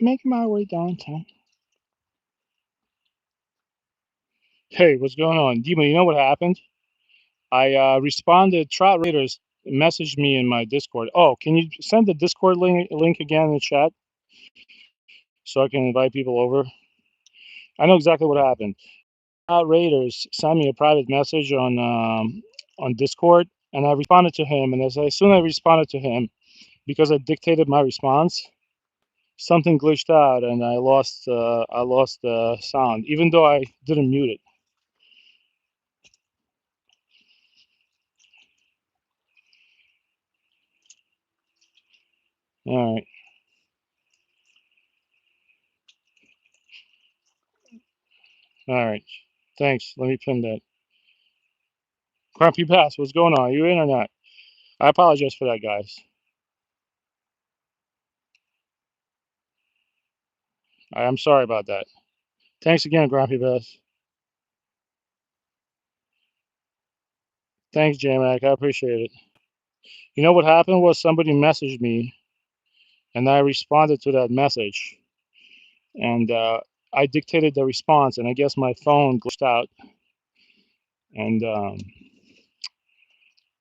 making my way downtown. Hey, what's going on? Dima, you know what happened? I responded, Trout Raiders messaged me in my Discord. Oh, can you send the Discord link again in the chat so I can invite people over? I know exactly what happened. Trout Raiders sent me a private message on Discord, and I responded to him. And as soon as I responded to him, because I dictated my response, something glitched out, and I lost the sound, even though I didn't mute it. All right, all right. Thanks. Let me pin that. Grumpy Pass, what's going on? Are you in or not? I apologize for that, guys. I'm sorry about that. Thanks again, Grumpy Pass. Thanks, J-Mac. I appreciate it. You know what happened was somebody messaged me, and I responded to that message, and I dictated the response, and I guess my phone glitched out, and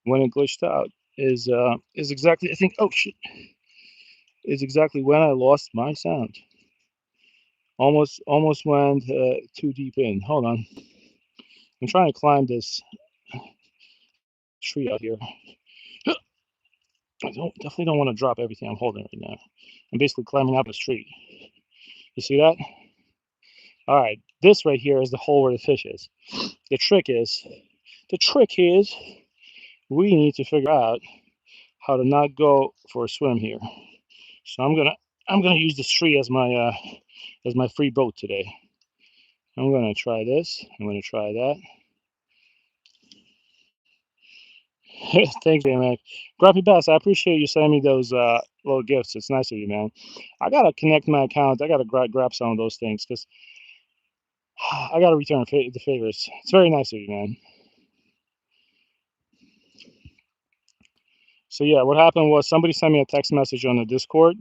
when it glitched out is exactly I think oh shit is exactly when I lost my sound. Almost went too deep in. Hold on. I'm trying to climb this tree out here. Definitely don't want to drop everything I'm holding right now. I'm basically climbing up a tree. You see that? All right. This right here is the hole where the fish is. The trick is, the trick is, we need to figure out how to not go for a swim here. So I'm gonna use this tree as my free boat today. I'm gonna try this. I'm gonna try that. Thanks, man. Grumpy Bass, I appreciate you sending me those little gifts. It's nice of you, man. I gotta connect my account. I gotta grab some of those things because I gotta return the favors. It's very nice of you, man. So yeah, what happened was somebody sent me a text message on the Discord,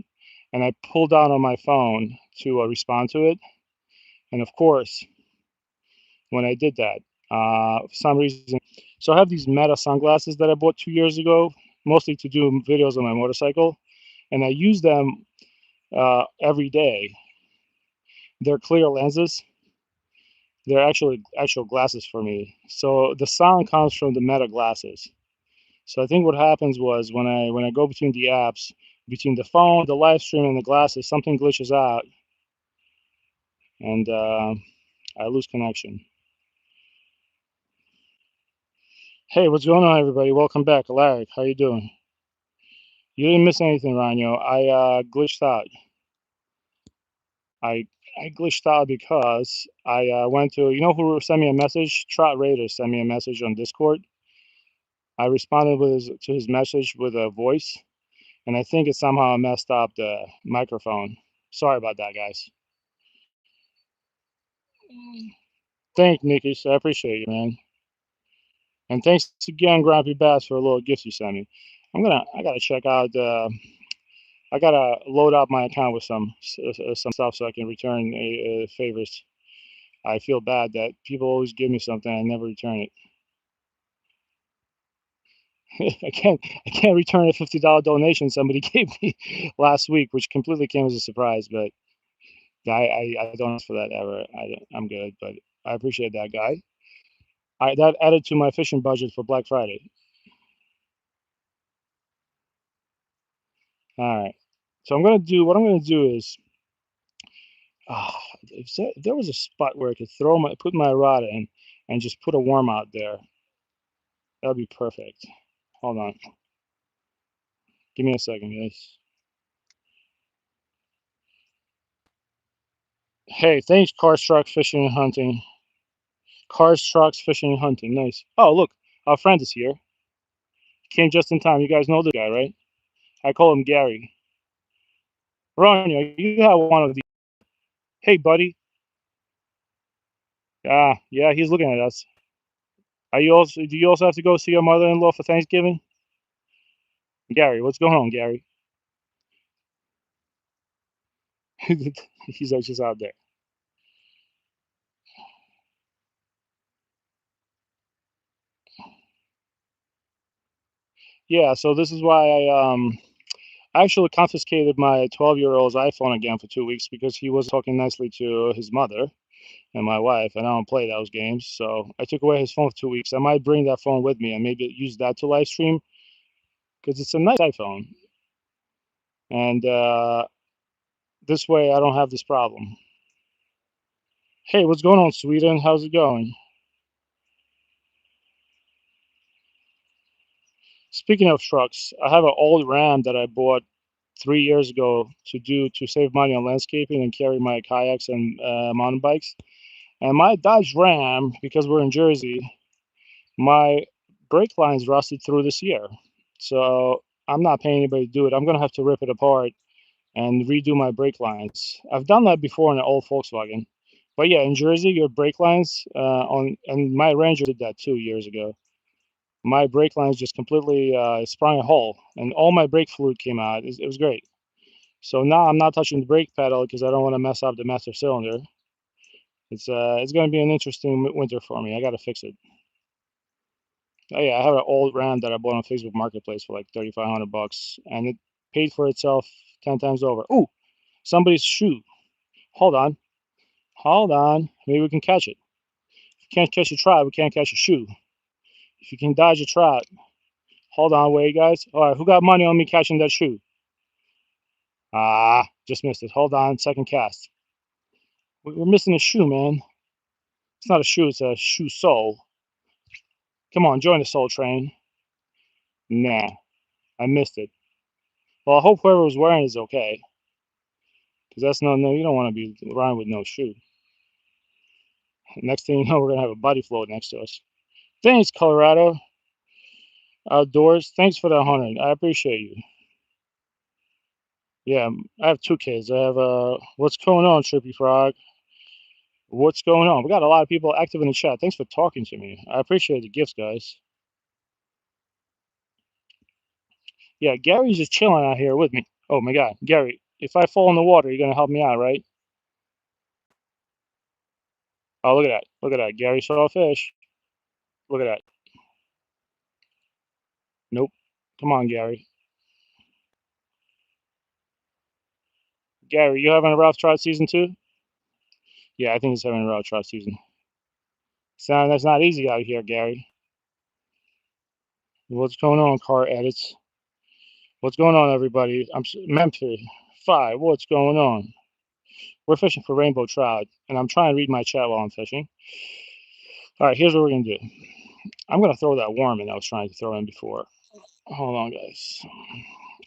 and I pulled out on my phone to respond to it. And of course, when I did that, for some reason, so I have these Meta sunglasses that I bought 2 years ago, mostly to do videos on my motorcycle, and I use them every day. They're clear lenses. They're actually actual glasses for me. So the sound comes from the Meta glasses. So I think what happens was when I go between the apps, between the phone, the live stream, and the glasses, something glitches out, and I lose connection. Hey, what's going on, everybody? Welcome back, Alaric. How you doing? You didn't miss anything, Ranyo. I glitched out. I I glitched out because I went to who sent me a message? Trout Raiders sent me a message on Discord. I responded to his message with a voice, and I think it somehow messed up the microphone. Sorry about that, guys. Thank Nikki. I appreciate you, man. And thanks again, Grumpy Bass, for a little gift you sent me. I gotta check out. I gotta load up my account with some stuff so I can return favors. I feel bad that people always give me something and I never return it. I can't return a $50 donation somebody gave me last week, which completely came as a surprise. But I don't ask for that ever. I'm good, but I appreciate that guy. That added to my fishing budget for Black Friday. All right. So what I'm gonna do is, if there was a spot where I could put my rod in and just put a worm out there, that would be perfect. Hold on. Give me a second, guys. Hey, thanks, Cars, Truck, Fishing, and Hunting. Cars, Trucks, Fishing, and Hunting. Nice. Oh, look, our friend is here. Came just in time. You guys know the guy, right? I call him Gary. Ronyo, you have one of these. Hey, buddy. Yeah, he's looking at us. Do you also have to go see your mother-in-law for Thanksgiving? Gary, what's going on, Gary? He's just out there. Yeah, so this is why I actually confiscated my 12-year-old's iPhone again for 2 weeks because he was talking nicely to his mother and my wife, and I don't play those games. So I took away his phone for 2 weeks. I might bring that phone with me and maybe use that to live stream because it's a nice iPhone, and this way I don't have this problem. Hey, what's going on, Sweden? How's it going? Speaking of trucks, I have an old Ram that I bought 3 years ago to save money on landscaping and carry my kayaks and mountain bikes. And my Dodge Ram, because we're in Jersey, my brake lines rusted through this year. So I'm not paying anybody to do it. I'm gonna have to rip it apart and redo my brake lines. I've done that before in an old Volkswagen. But yeah, in Jersey, your brake lines on and my Ranger did that 2 years ago. My brake lines just completely sprung a hole, and all my brake fluid came out. It was great. So now I'm not touching the brake pedal because I don't want to mess up the master cylinder. It's going to be an interesting winter for me. I got to fix it. Oh yeah, I have an old Ram that I bought on Facebook Marketplace for like 3,500 bucks, and it paid for itself 10 times over. Ooh, somebody's shoe. Hold on, hold on. Maybe we can catch it. If you can't catch a trout, we can't catch a shoe. If you can dodge a trout, hold on, wait, guys. All right, who got money on me catching that shoe? Ah, just missed it. Hold on, second cast. We're missing a shoe, man. It's not a shoe, it's a shoe sole. Come on, join the soul train. Nah, I missed it. Well, I hope whoever was wearing is okay, because that's no, you don't want to be riding with no shoe. Next thing you know, we're gonna have a buddy float next to us. Thanks, Colorado Outdoors. Thanks for the 100. I appreciate you. Yeah, I have two kids. I have what's going on, Trippy Frog? What's going on? We got a lot of people active in the chat. Thanks for talking to me. I appreciate the gifts, guys. Yeah, Gary's just chilling out here with me. Oh my God, Gary, if I fall in the water, you're gonna help me out, right? Oh, look at that. Look at that. Gary saw a fish. Look at that. Nope. Come on, Gary. Gary, you having a rough trout season too? Yeah, I think he's having a rough trout season. Sound that's not easy out here, Gary. What's going on, car edits? What's going on, everybody? Memphis 5. What's going on? We're fishing for rainbow trout, and I'm trying to read my chat while I'm fishing. All right, here's what we're gonna do. I'm gonna throw that worm in I was trying to throw in before. Hold on, guys.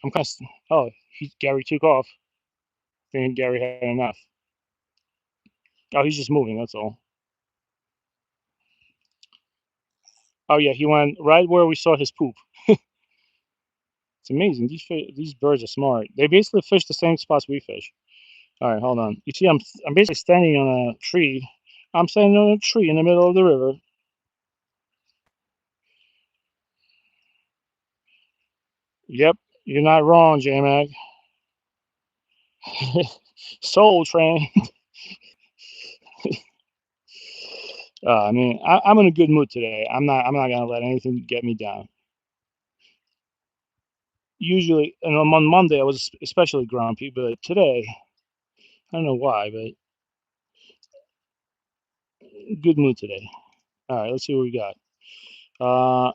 I'm kind of. Oh, Gary took off. Thinking Gary had enough. Oh, he's just moving. That's all. Oh yeah, he went right where we saw his poop. It's amazing. These birds are smart. They basically fish the same spots we fish. All right, hold on. You see, I'm basically standing on a tree. I'm standing on a tree in the middle of the river. Yep, you're not wrong, J Mag. Soul Train. I mean, I'm in a good mood today. I'm not gonna let anything get me down. Usually, and on Monday I was especially grumpy, but today I don't know why, but good mood today. All right, let's see what we got. Uh,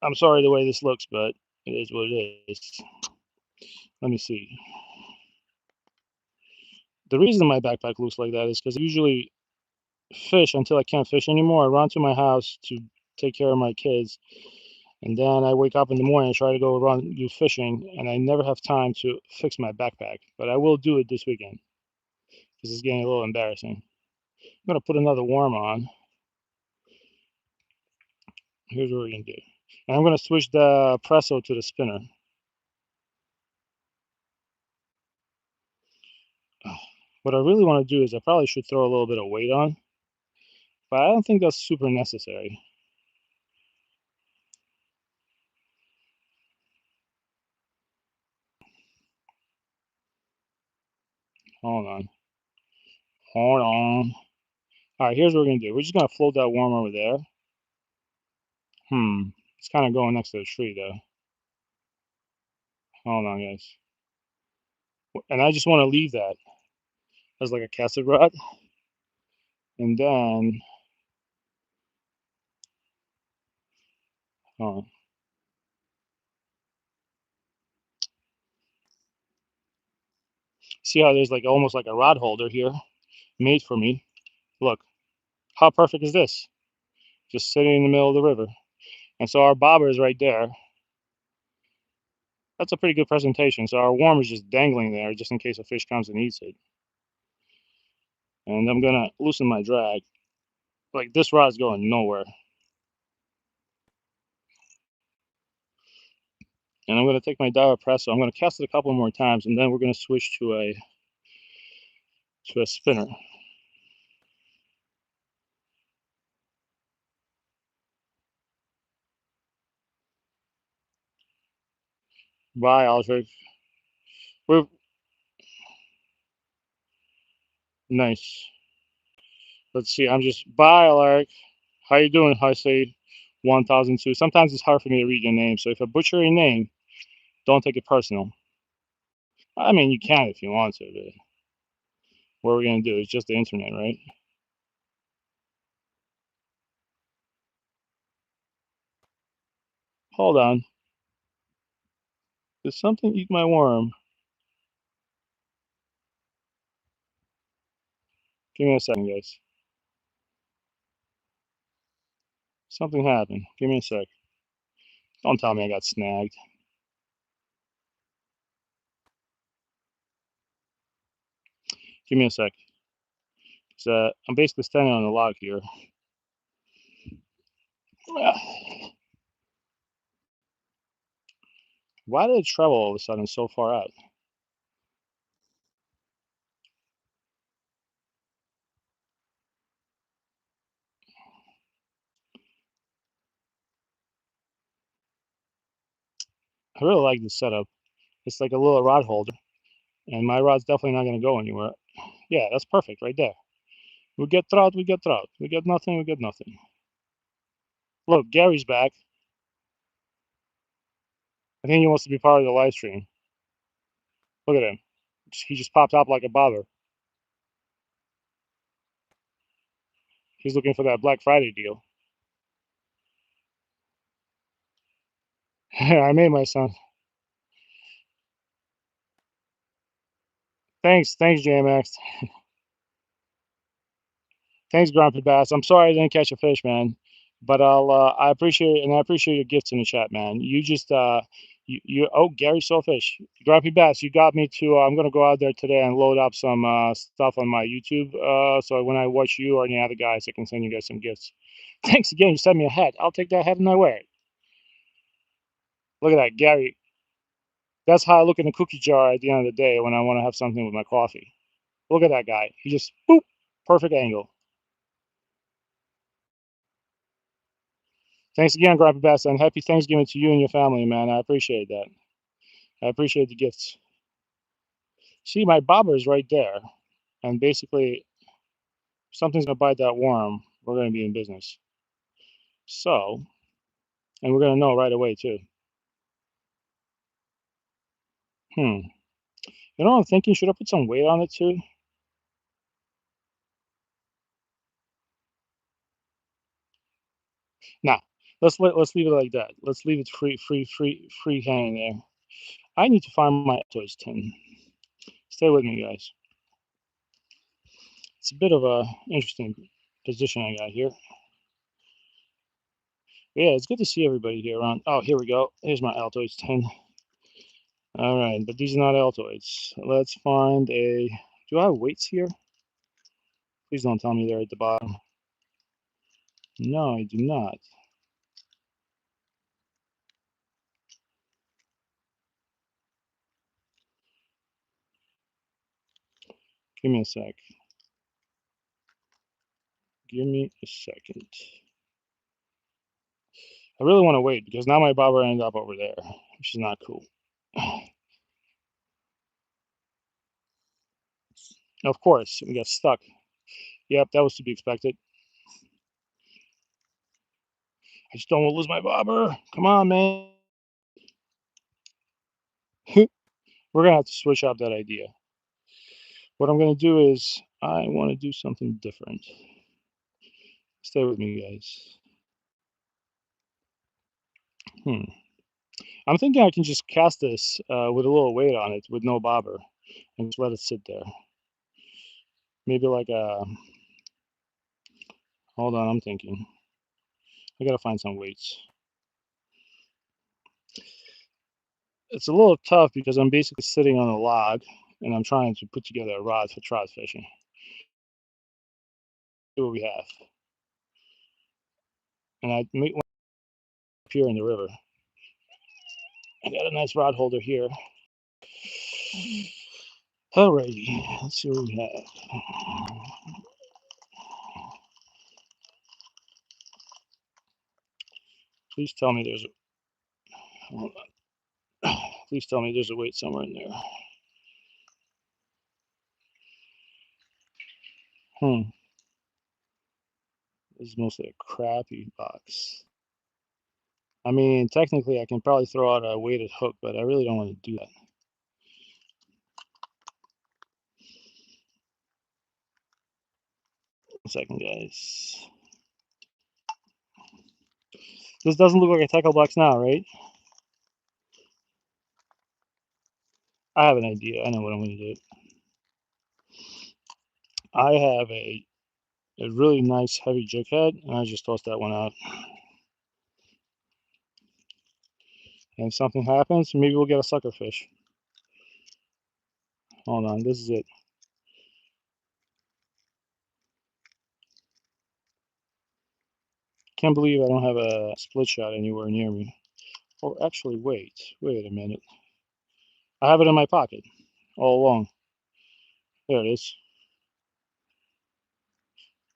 I'm sorry the way this looks, but it is what it is. Let me see. The reason my backpack looks like that is because I usually fish until I can't fish anymore. I run to my house to take care of my kids, and then I wake up in the morning and try to go run do fishing, and I never have time to fix my backpack. But I will do it this weekend because it's getting a little embarrassing. I'm gonna put another worm on. Here's what we're gonna do. And I'm gonna switch the presso to the spinner. What I really want to do is I probably should throw a little bit of weight on, but I don't think that's super necessary. Hold on. Hold on. All right, here's what we're gonna do. We're just gonna float that worm over there. It's kind of going next to the tree though. Hold on, guys. And I just want to leave that as like a casted rod, and then oh, see how there's like almost like a rod holder here made for me. Look, how perfect is this? Just sitting in the middle of the river. And so our bobber is right there. That's a pretty good presentation. So our worm is just dangling there just in case a fish comes and eats it. And I'm gonna loosen my drag. Like this rod's going nowhere. And I'm gonna take my diver presso. I'm gonna cast it a couple more times, and then we're gonna switch to a spinner. Bye, Aldrich. We're nice. Let's see. I'm just bye, Alaric. How you doing? Hi, say 1002. Sometimes it's hard for me to read your name, so if I butcher your name, don't take it personal. I mean, you can if you want to, but what we're gonna do is just the internet, right? Hold on. Did something eat my worm? Give me a second, guys. Something happened. Give me a sec. Don't tell me I got snagged. Give me a sec. I'm basically standing on the log here. Why did it travel all of a sudden so far out? I really like this setup. It's like a little rod holder, and my rod's definitely not going to go anywhere. Yeah, that's perfect right there. We get trout, we get trout. We get nothing, we get nothing. Look, Gary's back. I think he wants to be part of the live stream. Look at him. He just popped up like a bobber. He's looking for that Black Friday deal. I made my son. Thanks, JMX. Thanks, Grumpy Bass. I'm sorry I didn't catch a fish, man, but I appreciate it, and I appreciate your gifts in the chat, man. You just oh, Gary saw fish. Grumpy Bass, you got me to. I'm gonna go out there today and load up some stuff on my YouTube. So when I watch you or any other guys, I can send you guys some gifts. Thanks again. You sent me a hat. I'll take that hat and I wear it. Look at that, Gary. That's how I look in the cookie jar at the end of the day when I want to have something with my coffee. Look at that guy. He just boop, perfect angle. Thanks again, Grandpa Bass, and happy Thanksgiving to you and your family, man. I appreciate that. I appreciate the gifts. See, my bobber is right there, and basically, if something's gonna bite that worm, we're gonna be in business. So, and we're gonna know right away too. Hmm. You know what I'm thinking? Should I put some weight on it too? Nah. Let's leave it like that. Let's leave it free hanging there. I need to find my toys tin. Stay with me, guys. It's a bit of a interesting position I got here. Yeah, it's good to see everybody here on. Oh, here we go. Here's my Altoids 10. All right, but these are not Altoids. Let's find a. Do I have weights here? Please don't tell me they're at the bottom. No, I do not. Give me a sec. Give me a second. I really want to wait because now my bobber ended up over there, which is not cool. Of course, we got stuck. Yep, that was to be expected. I just don't want to lose my bobber. Come on, man. We're gonna have to switch up that idea. What I'm gonna do is I want to do something different. Stay with me, guys. Hmm. I'm thinking I can just cast this with a little weight on it, with no bobber, and just let it sit there. Maybe like a. Hold on, I'm thinking. I gotta find some weights. It's a little tough because I'm basically sitting on a log and I'm trying to put together a rod for trout fishing. See what we have. And I meet one up here in the river. I got a nice rod holder here. Alrighty, let's see what we have. Please tell me there's a, hold on. Please tell me there's a weight somewhere in there. Hmm. This is mostly a crappy box. I mean, technically, I can probably throw out a weighted hook, but I really don't want to do that. 1 second, guys. This doesn't look like a tackle box now, right? I have an idea. I know what I'm going to do. I have a really nice heavy jig head, and I just tossed that one out. And if something happens, maybe we'll get a sucker fish. Hold on, this is it. Can't believe I don't have a split shot anywhere near me. Oh, actually, wait a minute. I have it in my pocket all along. There it is.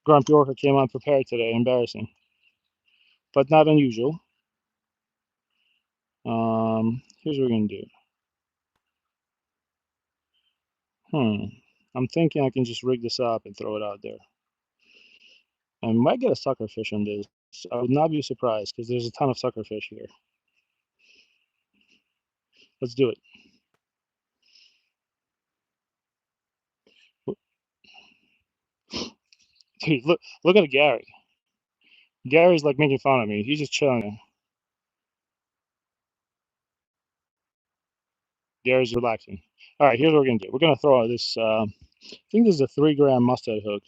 Grumpy Orca came unprepared today. Embarrassing, but not unusual. Here's what we're gonna do. I'm thinking I can just rig this up and throw it out there. I might get a sucker fish on this. I would not be surprised because there's a ton of sucker fish here. Let's do it. Dude, look at Gary. Gary's like making fun of me. He's just chilling there. Gary's relaxing. All right, here's what we're gonna do. We're gonna throw this. I think this is a 3 gram mustard hook.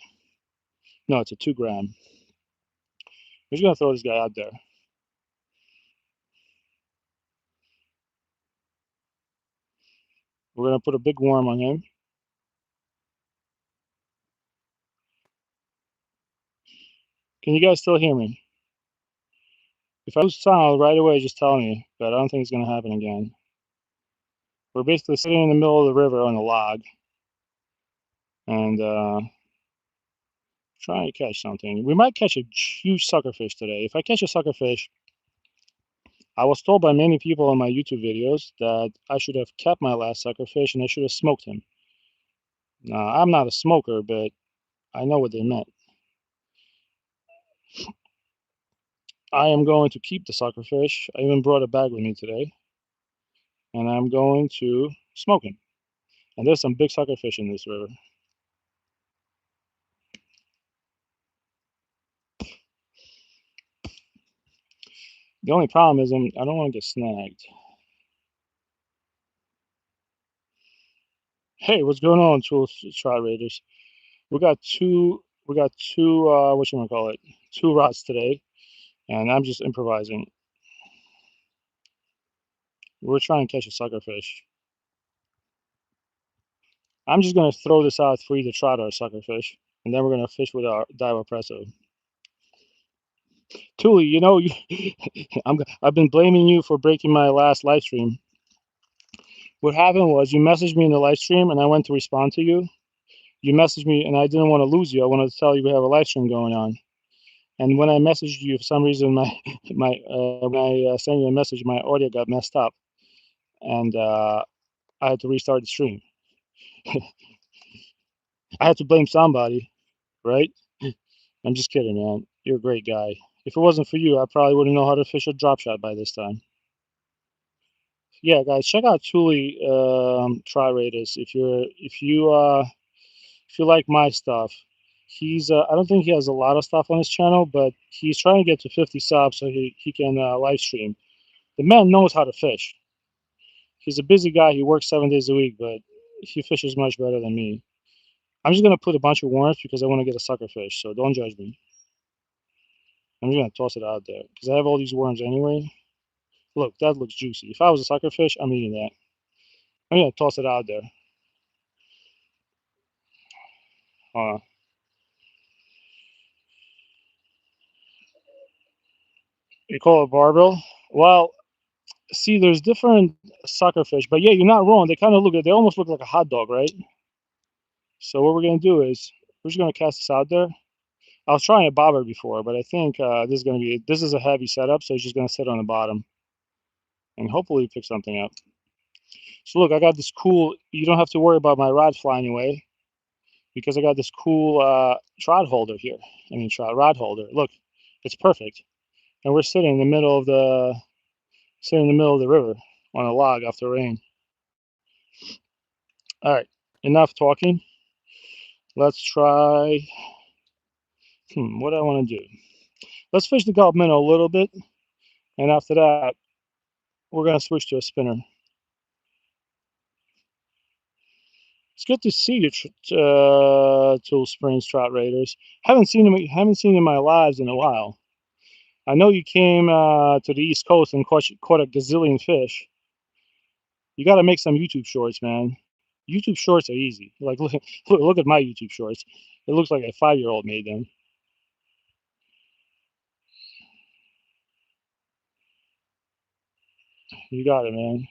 No, it's a 2 gram. We're just gonna throw this guy out there. We're gonna put a big worm on him. Can you guys still hear me? If I lose sound right away, just tell me. But I don't think it's gonna happen again. We're basically sitting in the middle of the river on a log and trying to catch something. We might catch a huge suckerfish today. If I catch a suckerfish, I was told by many people in my YouTube videos that I should have kept my last suckerfish and I should have smoked him. Now, I'm not a smoker, but I know what they meant. I am going to keep the suckerfish. I even brought a bag with me today, and I'm going to smoke him. And there's some big suckerfish in this river. The only problem is I don't want to get snagged. Hey, what's going on, Trout Raiders? We got two what you want to call it? 2 rods today, and I'm just improvising. We're trying to catch a suckerfish. I'm just gonna throw this out for you to try our suckerfish, and then we're gonna fish with our dive presso. Tuli, I've been blaming you for breaking my last live stream. What happened was you messaged me in the live stream, and I went to respond to you. You messaged me, and I didn't want to lose you. I wanted to tell you we have a live stream going on. And when I messaged you, for some reason, when I sent you a message, my audio got messed up, and I had to restart the stream. I had to blame somebody, right? I'm just kidding, man. You're a great guy. If it wasn't for you, I probably wouldn't know how to fish a drop shot by this time. Yeah, guys, check out Thule Trout Raiders if you like my stuff. He's I don't think he has a lot of stuff on his channel, but he's trying to get to 50 subs so he can live stream. The man knows how to fish. He's a busy guy. He works 7 days a week, but he fishes much better than me. I'm just gonna put a bunch of worms because I want to get a sucker fish. So don't judge me. I'm just gonna toss it out there because I have all these worms anyway. Look, that looks juicy. If I was a sucker fish, I'm eating that. I'm gonna toss it out there. Uh, you call it barbell? Well, see, there's different sucker fish, but yeah, you're not wrong. They kind of look, they almost look like a hot dog, right? So what we're gonna do is we're just gonna cast this out there. I was trying a bobber before, but I think this is a heavy setup, so it's just gonna sit on the bottom and hopefully pick something up. So look, I got this cool. You don't have to worry about my rod flying away because I got this cool trod holder here. I mean, trod rod holder. Look, it's perfect, and we're sitting in the middle of the river on a log after rain. All right, enough talking. Let's try. What do I want to do? Let's fish the Gulf minnow a little bit, and after that, we're gonna switch to a spinner. It's good to see you, Tool Springs Trout Raiders. Haven't seen in my lives in a while. I know you came to the East Coast and caught a gazillion fish. You got to make some YouTube shorts, man. YouTube shorts are easy. Like look at my YouTube shorts. It looks like a 5-year-old made them. You got it, man.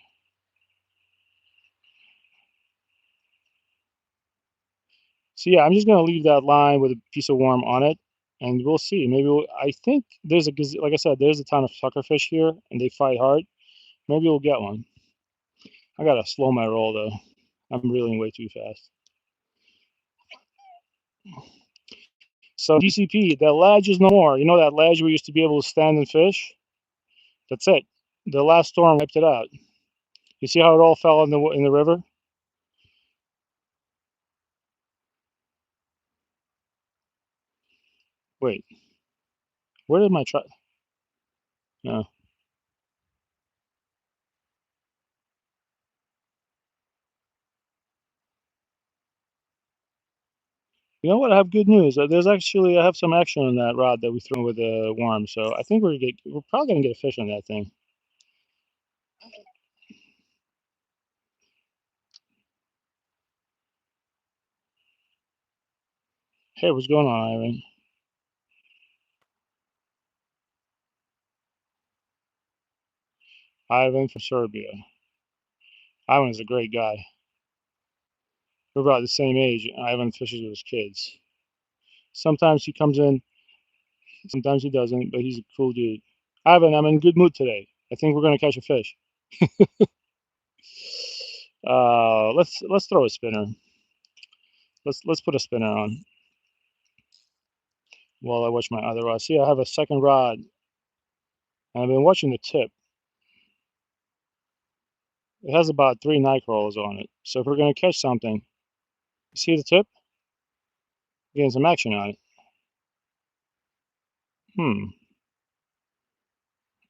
So yeah, I'm just gonna leave that line with a piece of worm on it, and we'll see. I think there's like I said, there's a ton of suckerfish here, and they fight hard. Maybe we'll get one. I gotta slow my roll though. I'm reeling way too fast. So DCP, that ledge is no more. You know that ledge we used to be able to stand and fish? That's it. The last storm wiped it out. You see how it all fell in the river? Wait, where did my truck? No. You know what? I have good news. I have some action on that rod that we threw with the worm. So I think we're probably gonna get a fish on that thing. Hey, what's going on, Ivan? Ivan from Serbia. Ivan is a great guy. We're about the same age. Ivan fishes with his kids. Sometimes he comes in, sometimes he doesn't, but he's a cool dude. Ivan, I'm in good mood today. I think we're gonna catch a fish. Let's throw a spinner. Let's put a spinner on while I watch my other rod. See, I have a second rod, and I've been watching the tip. It has about 3 night crawlers on it. So if we're gonna catch something, you see the tip? Getting some action on it. Hmm.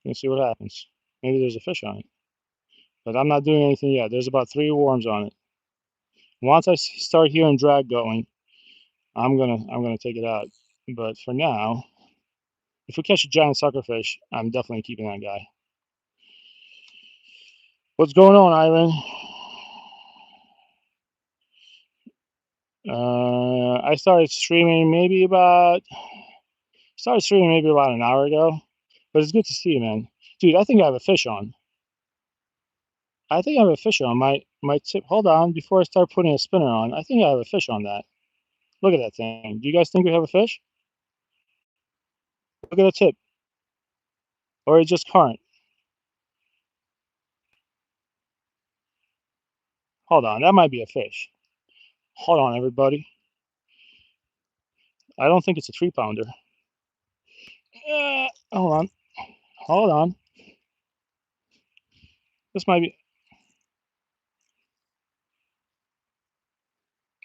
Let's see what happens. Maybe there's a fish on it, but I'm not doing anything yet. There's about 3 worms on it. Once I start hearing drag going, I'm gonna take it out. But for now, if we catch a giant suckerfish, I'm definitely keeping that guy. What's going on, Ivan? I started streaming maybe about an hour ago, but it's good to see you, man. Dude, I think I have a fish on. I think I have a fish on my tip. Hold on, before I start putting a spinner on, I think I have a fish on that. Look at that thing. Do you guys think we have a fish? Look at the tip, or it's just current. Hold on, that might be a fish. Hold on, everybody. I don't think it's a 3 pounder. Hold on. Hold on. This might be.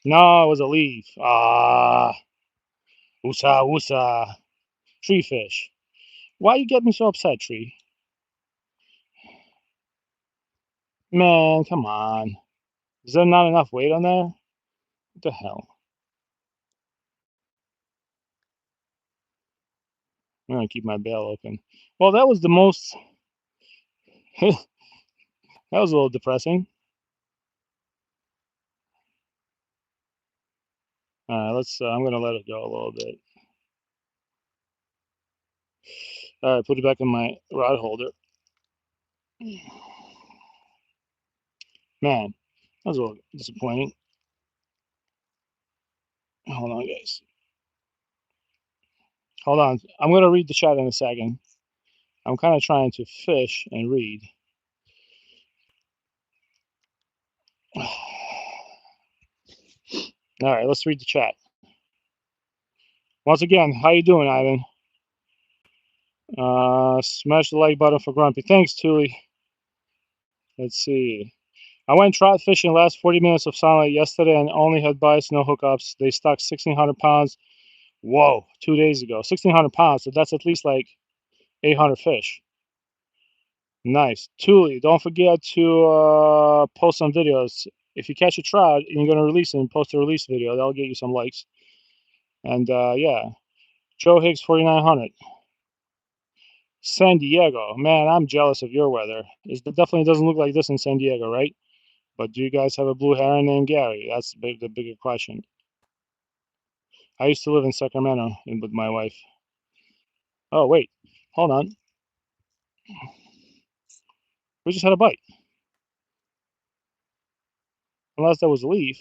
No, it was a leaf. Ah, woosah, woosah. Tree fish. Why you get me so upset, Tree? Man, come on. Is there not enough weight on there? What the hell? I'm gonna keep my bail open. Well, that was the most. That was a little depressing. Let's. I'm gonna let it go a little bit. All right, put it back in my rod holder. Man, that was a little disappointing. Hold on, guys. Hold on. I'm gonna read the chat in a second. I'm kind of trying to fish and read. All right, let's read the chat. Once again, how you doing, Ivan? Smash the like button for Grumpy. Thanks, Tuli. Let's see. I went trout fishing last 40 minutes of sunlight yesterday and only had bites, no hookups. They stuck 1,600 pounds. Whoa, 2 days ago. 1,600 pounds. So that's at least like 800 fish. Nice. Tuli, don't forget to post some videos. If you catch a trout and you're going to release it, post a release video. That'll get you some likes. And yeah, Joe Higgs 4,900. San Diego. Man, I'm jealous of your weather. It definitely doesn't look like this in San Diego, right? But do you guys have a blue heron named Gary? That's the bigger question. I used to live in Sacramento with my wife. Oh, wait. Hold on. We just had a bite. Unless that was a leaf.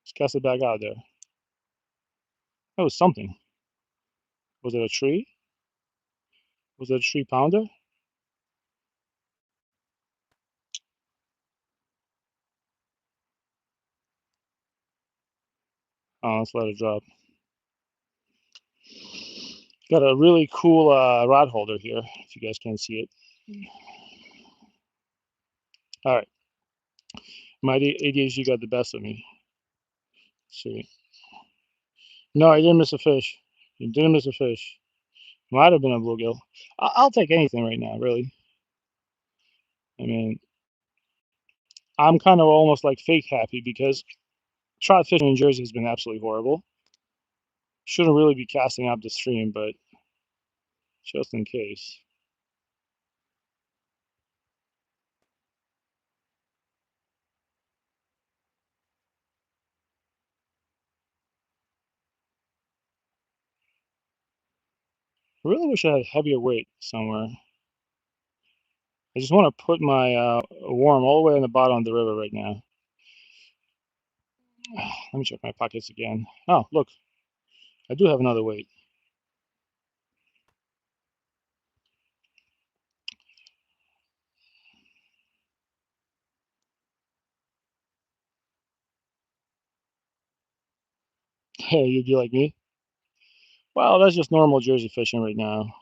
Just cast it back out there. That was something. Was it a tree? Was it a 3 pounder? Oh, let's let it drop. Got a really cool rod holder here, if you guys can't see it. All right. My ADHD got the best of me. Let's see. No, I didn't miss a fish. You didn't miss a fish. Might have been a bluegill. I'll take anything right now, really. I mean, I'm kind of almost like fake happy because trout fishing in Jersey has been absolutely horrible. Shouldn't really be casting up the stream, but just in case. I really wish I had heavier weight somewhere. I just want to put my worm all the way in the bottom of the river right now. Let me check my pockets again. Oh, look, I do have another weight. Hey, you'd be like me? Well, that's just normal Jersey fishing right now.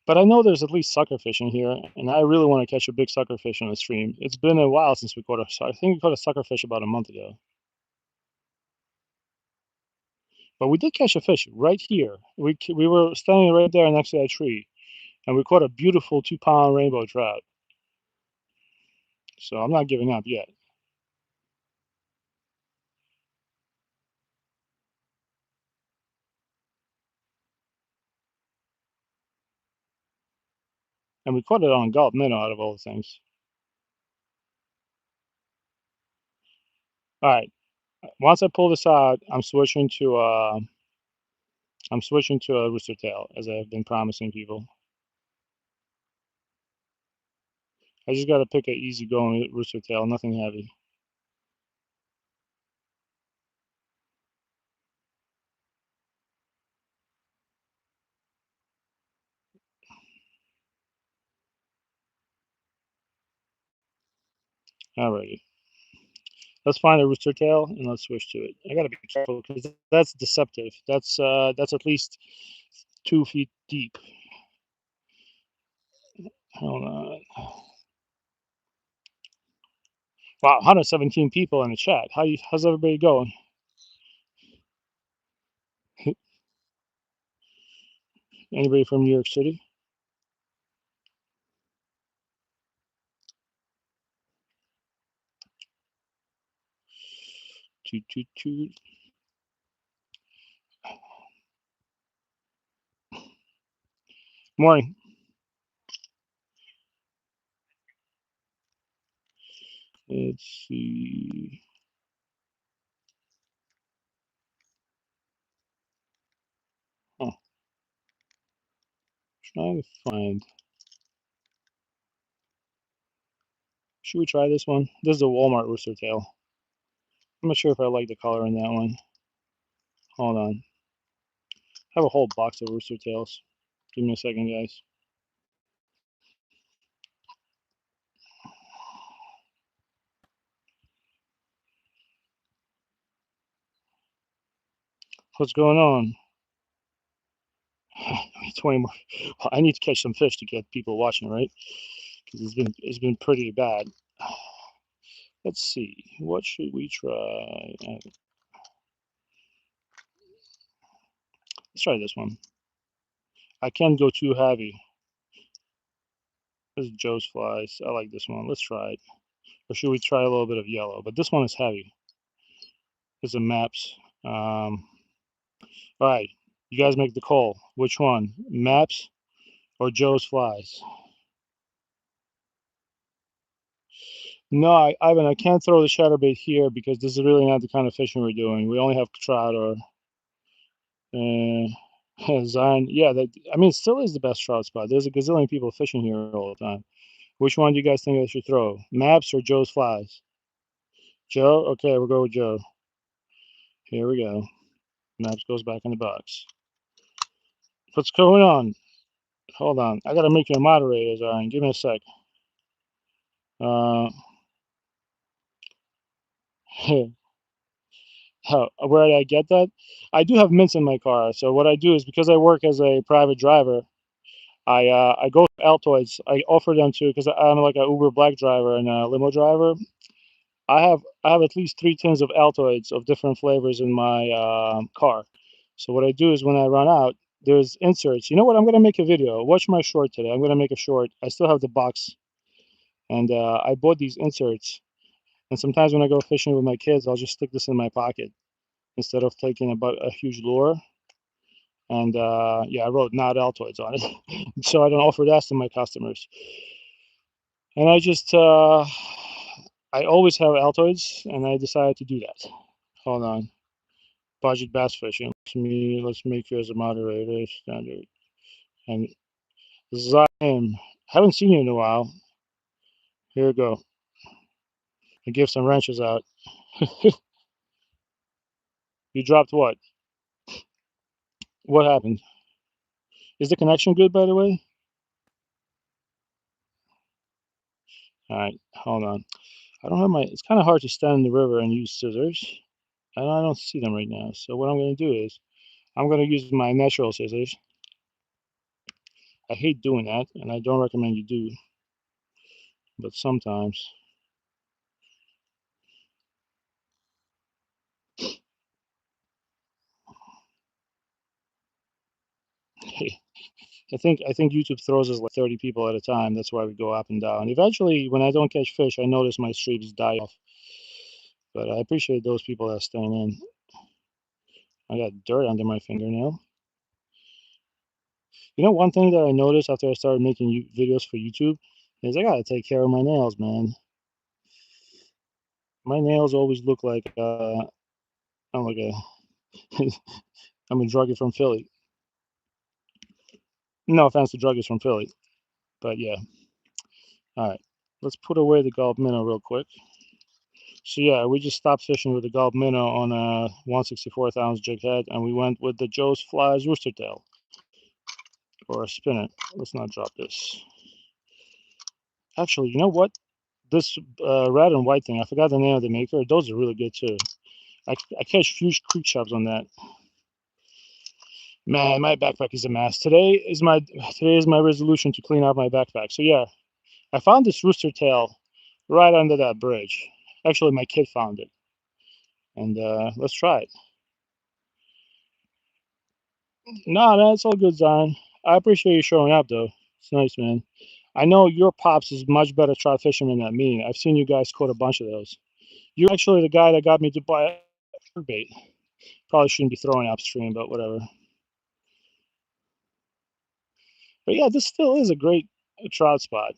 But I know there's at least sucker fishing here, and I really want to catch a big sucker fish on the stream. It's been a while since we caught a. I think we caught a sucker fish about a month ago. But we did catch a fish right here. We were standing right there next to that tree, and we caught a beautiful 2 pound rainbow trout. So I'm not giving up yet. And we caught it on Gulp Minnow out of all the things. All right. Once I pull this out, I'm switching to a rooster tail, as I've been promising people. I just got to pick a easy going rooster tail, nothing heavy. Alrighty. Let's find a rooster tail and let's switch to it. I gotta be careful because that's deceptive. That's at least 2 feet deep. Hold on. Wow, 117 people in the chat. How's everybody going? Anybody from New York City? Toot toot toot. Morning. Let's see. Oh, trying to find. Should we try this one? This is a Walmart rooster tail. I'm not sure if I like the color in that one. Hold on. I have a whole box of rooster tails. Give me a second, guys. What's going on? 20 more. Well, I need to catch some fish to get people watching, right? Because it's been pretty bad. Let's see. What should we try? Let's try this one. I can't go too heavy. This is Joe's flies. I like this one. Let's try it. Or should we try a little bit of yellow? But this one is heavy. This is maps. All right. You guys make the call. Which one? Maps or Joe's flies? No, Ivan, I can't throw the chatterbait here because this is really not the kind of fishing we're doing. We only have trout or Zion. Yeah, I mean, it still is the best trout spot. There's a gazillion people fishing here all the time. Which one do you guys think I should throw? Maps or Joe's flies? Joe? Okay, we'll go with Joe. Here we go. Maps goes back in the box. What's going on? Hold on. I gotta make you a moderator, Zion. Give me a sec. Uh, where did I get that? I do have mints in my car. So what I do is because I work as a private driver, I go to Altoids. I offer them to because I'm like a Uber Black driver and a limo driver. I have at least 3 tins of Altoids of different flavors in my car. So what I do is when I run out, there's inserts. You know what? I'm gonna make a video. Watch my short today. I'm gonna make a short. I still have the box, and I bought these inserts. And sometimes when I go fishing with my kids, I'll just stick this in my pocket instead of taking a huge lure. And yeah, I wrote not Altoids on it, so I don't offer that to my customers. And I always have Altoids, and I decided to do that. Hold on. Budget bass fishing. Let's make you as a moderator standard. And Zion, haven't seen you in a while. Here we go. I give some wrenches out. You dropped what? What happened? Is the connection good, by the way? All right, hold on. I don't have my. It's kind of hard to stand in the river and use scissors, and I don't see them right now. So what I'm going to do is I'm going to use my natural scissors. I hate doing that, and I don't recommend you do, but sometimes. I think YouTube throws us like 30 people at a time. That's why we go up and down. Eventually, when I don't catch fish, I notice my streams die off. But I appreciate those people that are staying in. I got dirt under my fingernail. You know, one thing that I noticed after I started making videos for YouTube is I gotta take care of my nails, man. My nails always look like I'm like a I'm a druggie from Philly. No offense to druggies from Philly, but yeah. All right, let's put away the Gulf minnow real quick. So yeah, we just stopped fishing with the Gulf minnow on a 1/64th ounce jig head, and we went with the Joe's Flies rooster tail or a spinner. Let's not drop this. Actually, you know what? This red and white thing, I forgot the name of the maker. Those are really good too. I catch huge creek chubs on that. Man, my backpack is a mess. Today is my resolution to clean out my backpack. So yeah, I found this rooster tail right under that bridge. Actually, my kid found it, and let's try it. Nah, man, it's all good, Zion. I appreciate you showing up, though. It's nice, man. I know your pops is much better trout fisherman than me. I've seen you guys caught a bunch of those. You're actually the guy that got me to buy bait. Probably shouldn't be throwing upstream, but whatever. But yeah, this still is a great trout spot.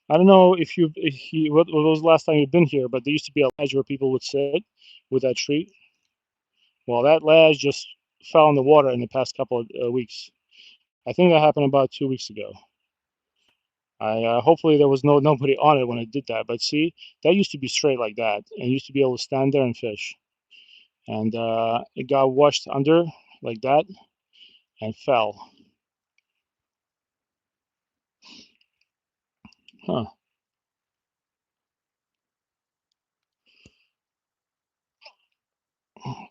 I don't know what was the last time you've been here, but there used to be a ledge where people would sit with that tree. Well, that ledge just fell in the water in the past couple of weeks. I think that happened about 2 weeks ago. I hopefully there was nobody on it when I did that. But see, that used to be straight like that, and used to be able to stand there and fish. And it got washed under like that and fell. Huh.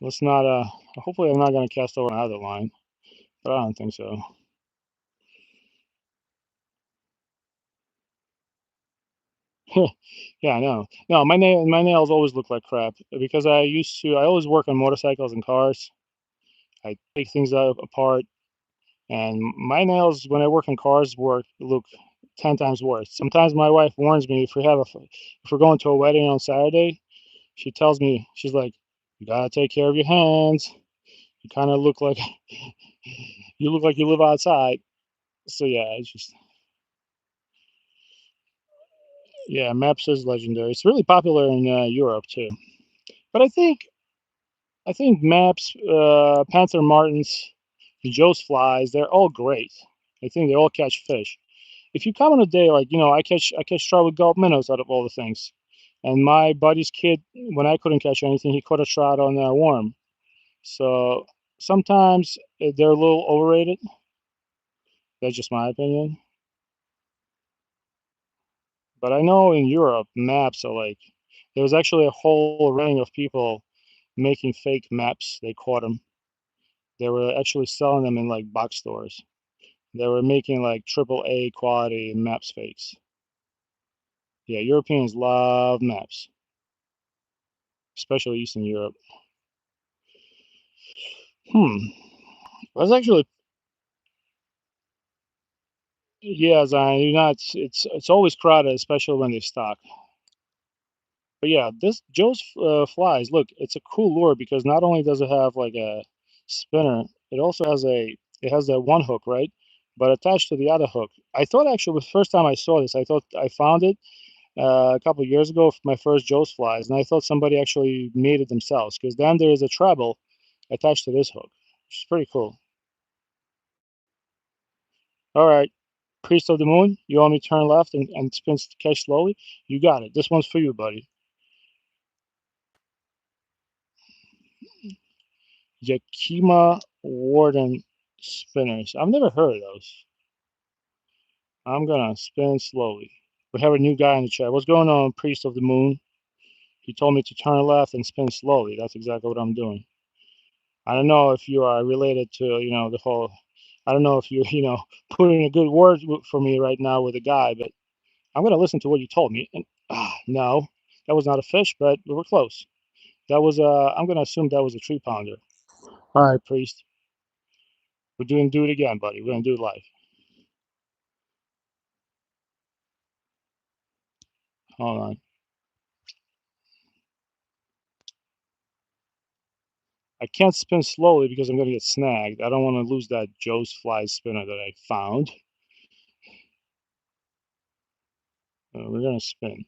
Let's not. Hopefully, I'm not gonna cast over another line, but I don't think so. Yeah, I know. No, my nails always look like crap because I always work on motorcycles and cars. I take things out apart, and my nails when I work on cars look 10 times worse. Sometimes my wife warns me if we're going to a wedding on Saturday, she tells me she's like, "You gotta take care of your hands. You kind of look like you look like you live outside." So yeah, it's just yeah, Maps is legendary. It's really popular in Europe too. But I think Maps, Panther Martins, Joe's flies, they're all great. I think they all catch fish. If you come on a day like I catch trout with gulp minnows out of all the things, and my buddy's kid, when I couldn't catch anything, he caught a trout on a worm. So sometimes they're a little overrated. That's just my opinion. But I know in Europe, maps are like there was actually a whole ring of people making fake maps. They caught them. They were actually selling them in like box stores. They were making like triple A quality maps fakes. Yeah, Europeans love maps, especially Eastern Europe. Hmm. That's actually yeah, Zion. You're not. It's always crowded, especially when they stock. But yeah, this Joe's flies. Look, it's a cool lure because not only does it have like a spinner, it has that one hook, right? But attached to the other hook. I thought actually the first time I saw this, I thought I found it a couple of years ago for my first Joe's flies, and I thought somebody actually made it themselves because then there is a treble attached to this hook, which is pretty cool. All right, Priest of the Moon, you want me to turn left and spin catch slowly? You got it. This one's for you, buddy. Yakima Warden spinners. I've never heard of those. I'm gonna spin slowly. We have a new guy in the chat. What's going on, Priest of the Moon? He told me to turn left and spin slowly. That's exactly what I'm doing. I don't know if you are related to, the whole. I don't know if you, putting a good word for me right now with a guy, but I'm gonna listen to what you told me. And no, that was not a fish, but we were close. That was I'm gonna assume that was a tree pounder. All right, Priest. Do it again, buddy. We're gonna do it live. Hold on. I can't spin slowly because I'm gonna get snagged. I don't want to lose that Joe's fly spinner that I found. We're gonna spin.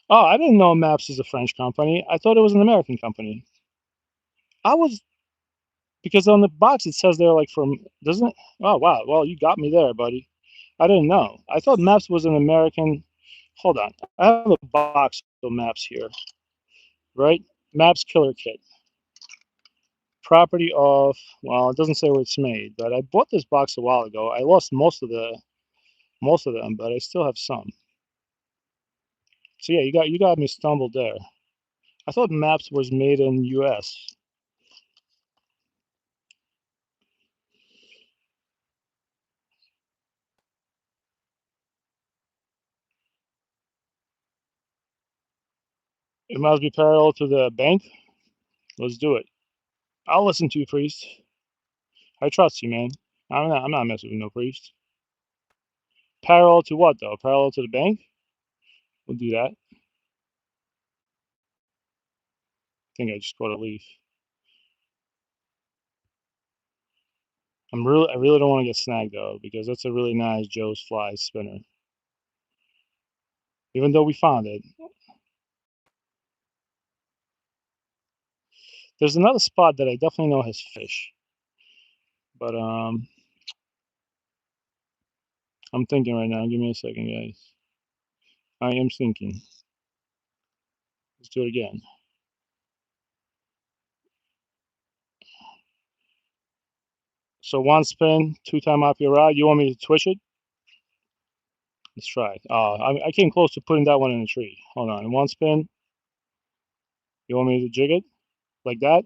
Oh, I didn't know Maps is a French company. I thought it was an American company. I was because on the box it says they're like from, doesn't it? Oh wow. Well, you got me there, buddy. I didn't know. I thought Maps was an American. Hold on. I have a box of Maps here, right? Maps Killer Kit. Property of, well, it doesn't say where it's made, but I bought this box a while ago. I lost most of them, but I still have some. So yeah, you got me stumbled there. I thought Maps was made in U.S. It must be parallel to the bank. Let's do it. I'll listen to you, priest. I trust you, man. I'm not messing with no priest. Parallel to what though? Parallel to the bank? We'll do that. I think I just caught a leaf. I really don't want to get snagged though, because that's a really nice Joe's Fly spinner. Even though we found it. There's another spot that I definitely know has fish. But I'm thinking right now. Give me a second, guys. I am thinking. Let's do it again. So one spin, two time off your rod. You want me to twitch it? Let's try it. I came close to putting that one in the tree. Hold on. One spin. You want me to jig it like that?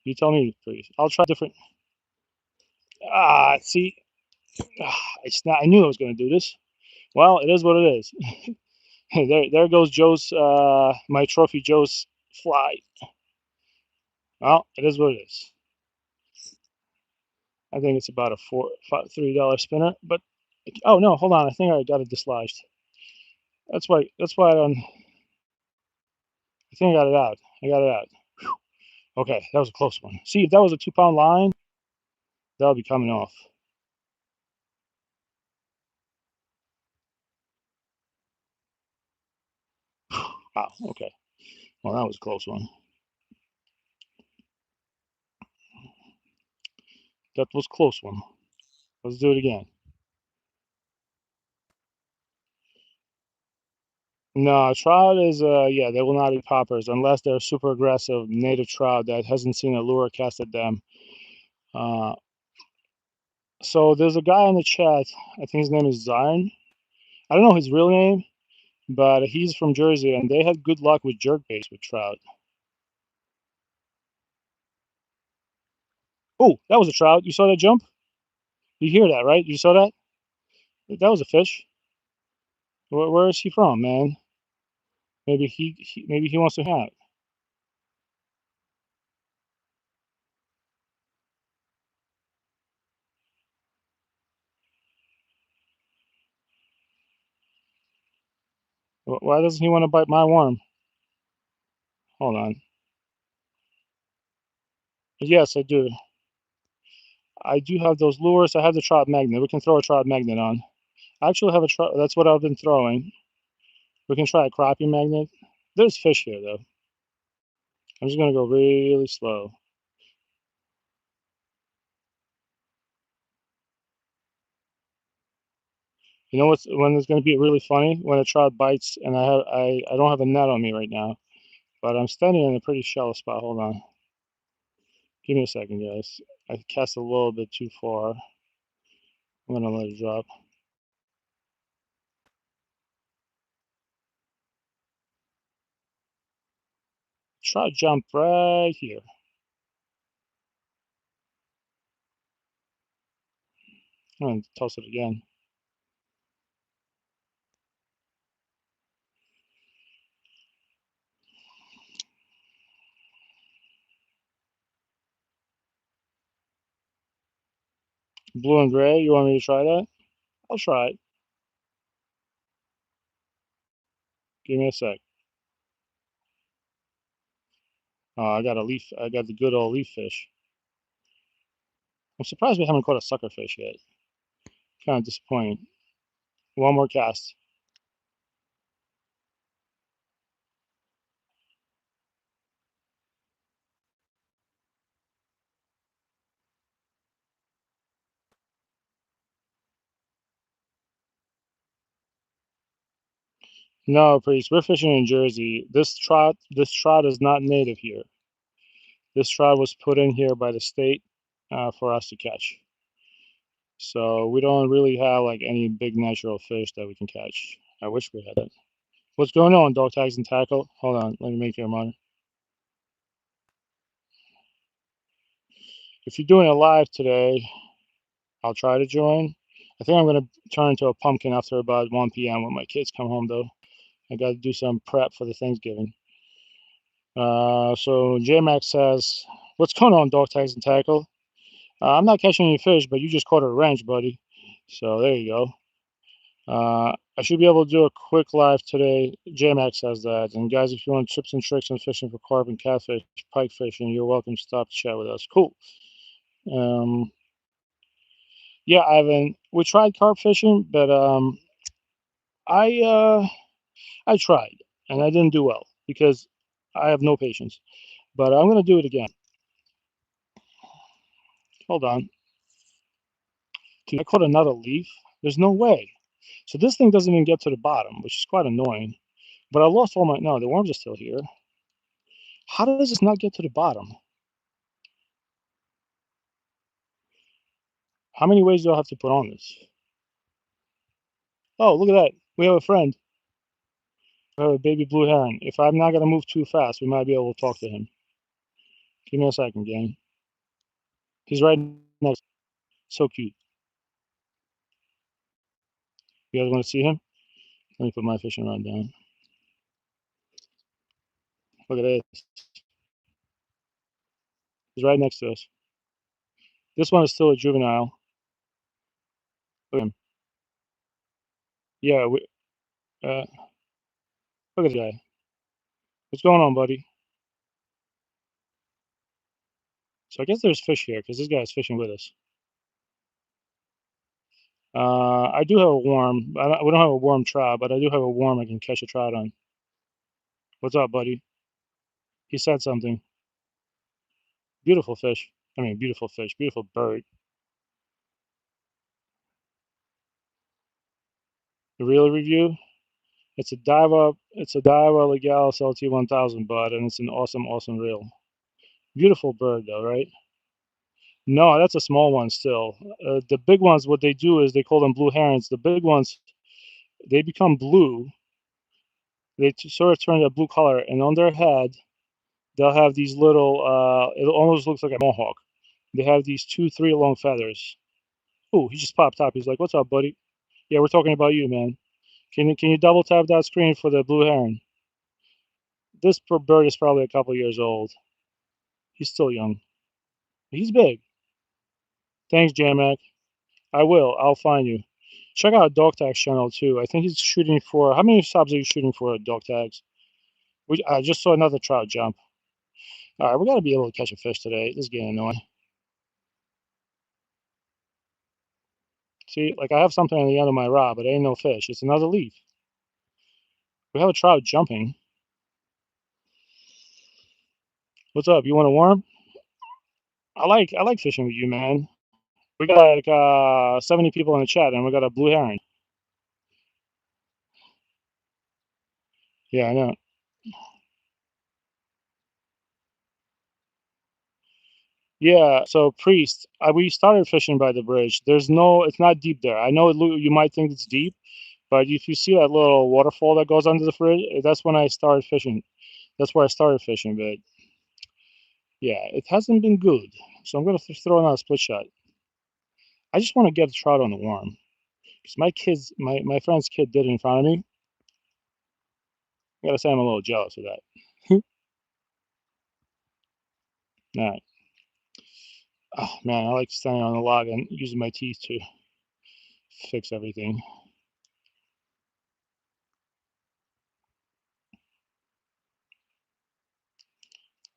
You tell me, please. I'll try different. See, it's not. I knew I was going to do this. Well, it is what it is. there goes Joe's, my trophy Joe's fly. Well, it is what it is. I think it's about a $3 spinner. But oh no, hold on. I think I got it dislodged. That's why I don't. I think I got it out. I got it out. Whew. Okay, that was a close one. See, if that was a 2 pound line, that would be coming off. Wow. Okay. Well, that was a close one. That was a close one. Let's do it again. No, trout is yeah, they will not eat poppers unless they're super aggressive native trout that hasn't seen a lure cast at them. Uh, so there's a guy in the chat. I think his name is Zion. I don't know his real name, but he's from Jersey, and they had good luck with jerkbaits with trout. Oh, that was a trout. You saw that jump? You hear that, right? You saw that? That was a fish. Where is he from, man? Maybe maybe he wants to hang out. Why doesn't he want to bite my worm? Hold on. Yes, I do. I do have those lures. I have the trout magnet. We can throw a trout magnet on. I actually have a trout. That's what I've been throwing. We can try a crappie magnet. There's fish here, though. I'm just going to go really slow. You know what's when it's going to be really funny? When a trout bites and I don't have a net on me right now, but I'm standing in a pretty shallow spot. Hold on. Give me a second, guys. I cast a little bit too far. I'm going to let it drop. Trout jump right here. I'm going to toss it again. Blue and gray. You want me to try that? I'll try it. Give me a sec. I got a leaf. I got the good old leaf fish. I'm surprised we haven't caught a sucker fish yet. Kind of disappointing. One more cast. No, priest. We're fishing in Jersey. This trout is not native here. This trout was put in here by the state for us to catch. So we don't really have like any big natural fish that we can catch. I wish we had it. What's going on, dog tags and tackle? Hold on, let me make your money. If you're doing it live today, I'll try to join. I think I'm gonna turn into a pumpkin after about 1 p.m. when my kids come home though. I got to do some prep for the Thanksgiving. So JMax says, "What's going on, dog tags and tackle? I'm not catching any fish, but you just caught a wrench, buddy. So there you go. I should be able to do a quick live today. JMax says that. And guys, if you want tips and tricks on fishing for carp and catfish, pike fishing, you're welcome to stop to chat with us. Cool. Um, yeah, Ivan, we tried carp fishing, but I uh, I tried and I didn't do well because I have no patience. But I'm gonna do it again. Hold on. Dude, I caught another leaf. There's no way. So this thing doesn't even get to the bottom, which is quite annoying. But I lost all my. No, the worms are still here. How does this not get to the bottom? How many ways do I have to put on this? Oh, look at that. We have a friend. We have a baby blue heron. If I'm not going to move too fast, we might be able to talk to him. Give me a second, gang. He's right next. So cute. You guys want to see him? Let me put my fishing rod down. Look at this. He's right next to us. This one is still a juvenile. Look at him. Yeah, look at the guy. What's going on, buddy? So I guess there's fish here because this guy's fishing with us. I do have a worm. We don't have a worm trout, but I do have a worm I can catch a trout on. What's up, buddy? He said something. Beautiful fish. I mean, beautiful fish. Beautiful bird. The real review. It's a Diva. It's a Diva Legalis LT 1000 bud, and it's an awesome, awesome reel. Beautiful bird, though, right? No, that's a small one still. The big ones, what they do is they call them blue herons. The big ones, they become blue. They sort of turn a blue color, and on their head, they'll have these little. It almost looks like a mohawk. They have these 2, 3 long feathers. Oh, he just popped up. He's like, "What's up, buddy?" Yeah, we're talking about you, man. Can you double tap that screen for the blue heron? This bird is probably a couple years old. He's still young. He's big. Thanks, Jamak. I will. I'll find you. Check out Dog Tags channel too. I think he's shooting for. How many subs are you shooting for at Dog Tags? I just saw another trout jump. All right, we got to be able to catch a fish today. This is getting annoying. See, like I have something on the end of my rod, but it ain't no fish. It's another leaf. We have a trout jumping. What's up? You want a worm? I like fishing with you, man. We got like 70 people in the chat, and we got a blue heron. Yeah, I know. Yeah, so Priest, we started fishing by the bridge. It's not deep there. I know you might think it's deep, but if you see that little waterfall that goes under the bridge, that's when I started fishing. That's where I started fishing, but yeah, it hasn't been good. So I'm gonna throw out a split shot. I just want to get a trout on the worm because my friend's kid did it in front of me. I gotta say I'm a little jealous of that. All right. Oh man, I like standing on the log and using my teeth to fix everything.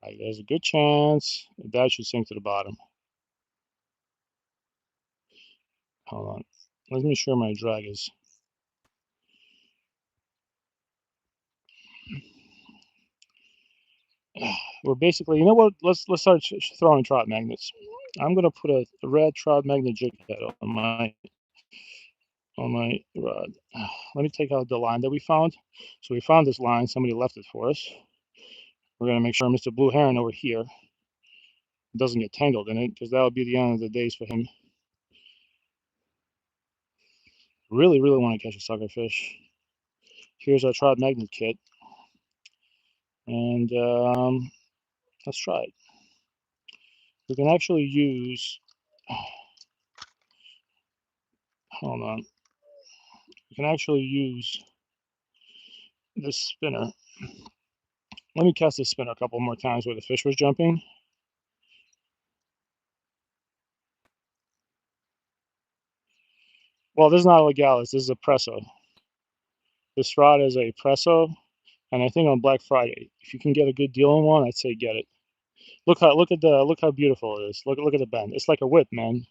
Like, there's a good chance that should sink to the bottom. Hold on. Let me sure my drag is. We're basically, you know what? Let's start throwing trout magnets. I'm gonna put a red trout magnet jig head on my rod. Let me take out the line that we found. So we found this line. Somebody left it for us. We're gonna make sure Mr. Blue Heron over here It doesn't get tangled in it, because that would be the end of the days for him. Really, really want to catch a sucker fish. Here's our trout magnet kit, and let's try it. We can actually use, hold on, we can actually use this spinner. Let me cast this spinner a couple more times where the fish was jumping. Well, this is not a legalis, this is a presso. This rod is a presso, and I think on Black Friday, if you can get a good deal on one, I'd say get it. Look how beautiful it is. Look at the bend. It's like a whip, man.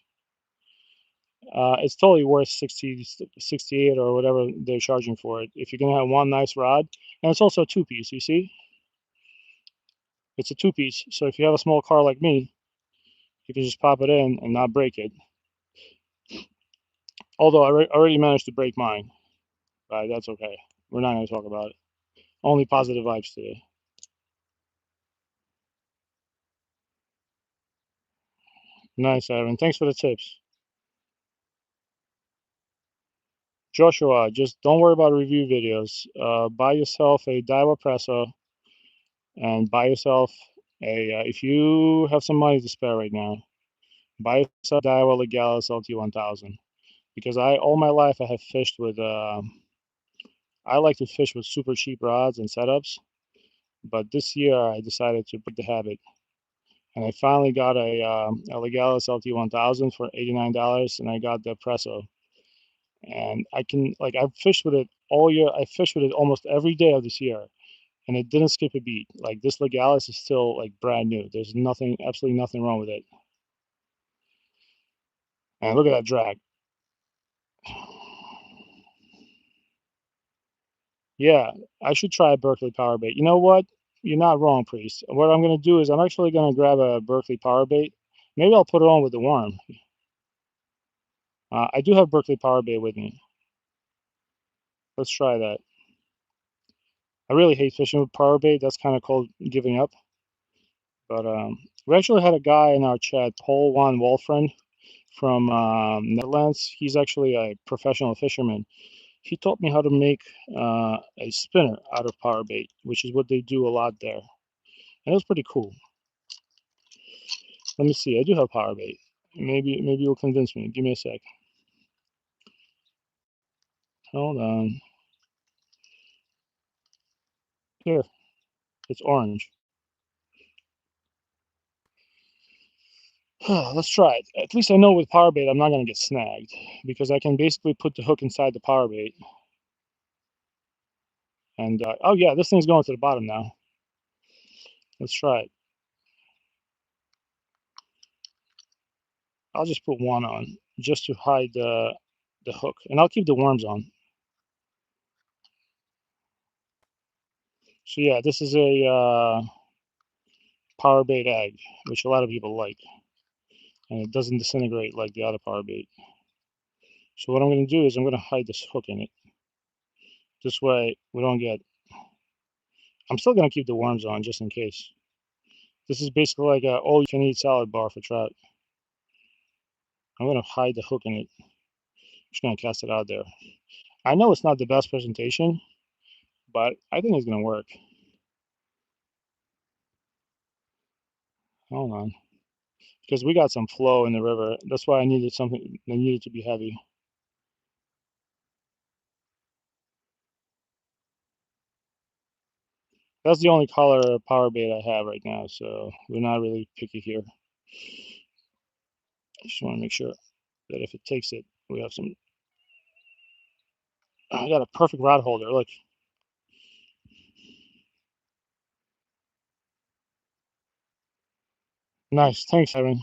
It's totally worth 60, 68 or whatever they're charging for it. If you're gonna have one nice rod, and it's also a two-piece. You see, it's a two-piece. So if you have a small car like me, you can just pop it in and not break it. Although I already managed to break mine, but that's okay. We're not gonna talk about it. Only positive vibes today. Nice, Evan. Thanks for the tips. Joshua, just don't worry about review videos. Buy yourself a Daiwa Presso and buy yourself a, if you have some money to spare right now, buy yourself a Daiwa Legalis LT1000. Because all my life I have fished with, I like to fish with super cheap rods and setups. But this year I decided to break the habit. And I finally got a Legalis LT1000 for $89, and I got the Presso. And I can, like, I've fished with it all year. I fished with it almost every day of this year, and it didn't skip a beat. Like, this Legalis is still like brand new. There's nothing, absolutely nothing wrong with it. And look at that drag. Yeah, I should try a Berkeley power bait. You know what? You're not wrong, Priest. What I'm gonna do is I'm actually gonna grab a Berkeley power bait. Maybe I'll put it on with the worm. I do have Berkeley power bait with me. Let's try that. I really hate fishing with power bait. That's kind of called giving up. But we actually had a guy in our chat, Paul Van Wolfriend from Netherlands. He's actually a professional fisherman. He taught me how to make a spinner out of power bait, which is what they do a lot there. And it was pretty cool. Let me see. I do have power bait. Maybe you'll convince me. Give me a sec. Hold on. Here, it's orange. Let's try it. At least I know with power bait I'm not gonna get snagged because I can basically put the hook inside the power bait. And oh yeah, this thing's going to the bottom now. Let's try it. I'll just put one on just to hide the hook, and I'll keep the worms on. So yeah, this is a power bait egg, which a lot of people like, and it doesn't disintegrate like the other power bait. So what I'm going to do is I'm going to hide this hook in it. This way we don't get. I'm still going to keep the worms on just in case. This is basically like a all-you-can-eat salad bar for trout. I'm going to hide the hook in it. Just going to cast it out there. I know it's not the best presentation, but I think it's going to work. Hold on. Because we got some flow in the river. That's why I needed something that needed to be heavy. That's the only color power bait I have right now, so we're not really picky here. I just want to make sure that if it takes it, we have some. I got a perfect rod holder. Look. Nice. Thanks, Evan.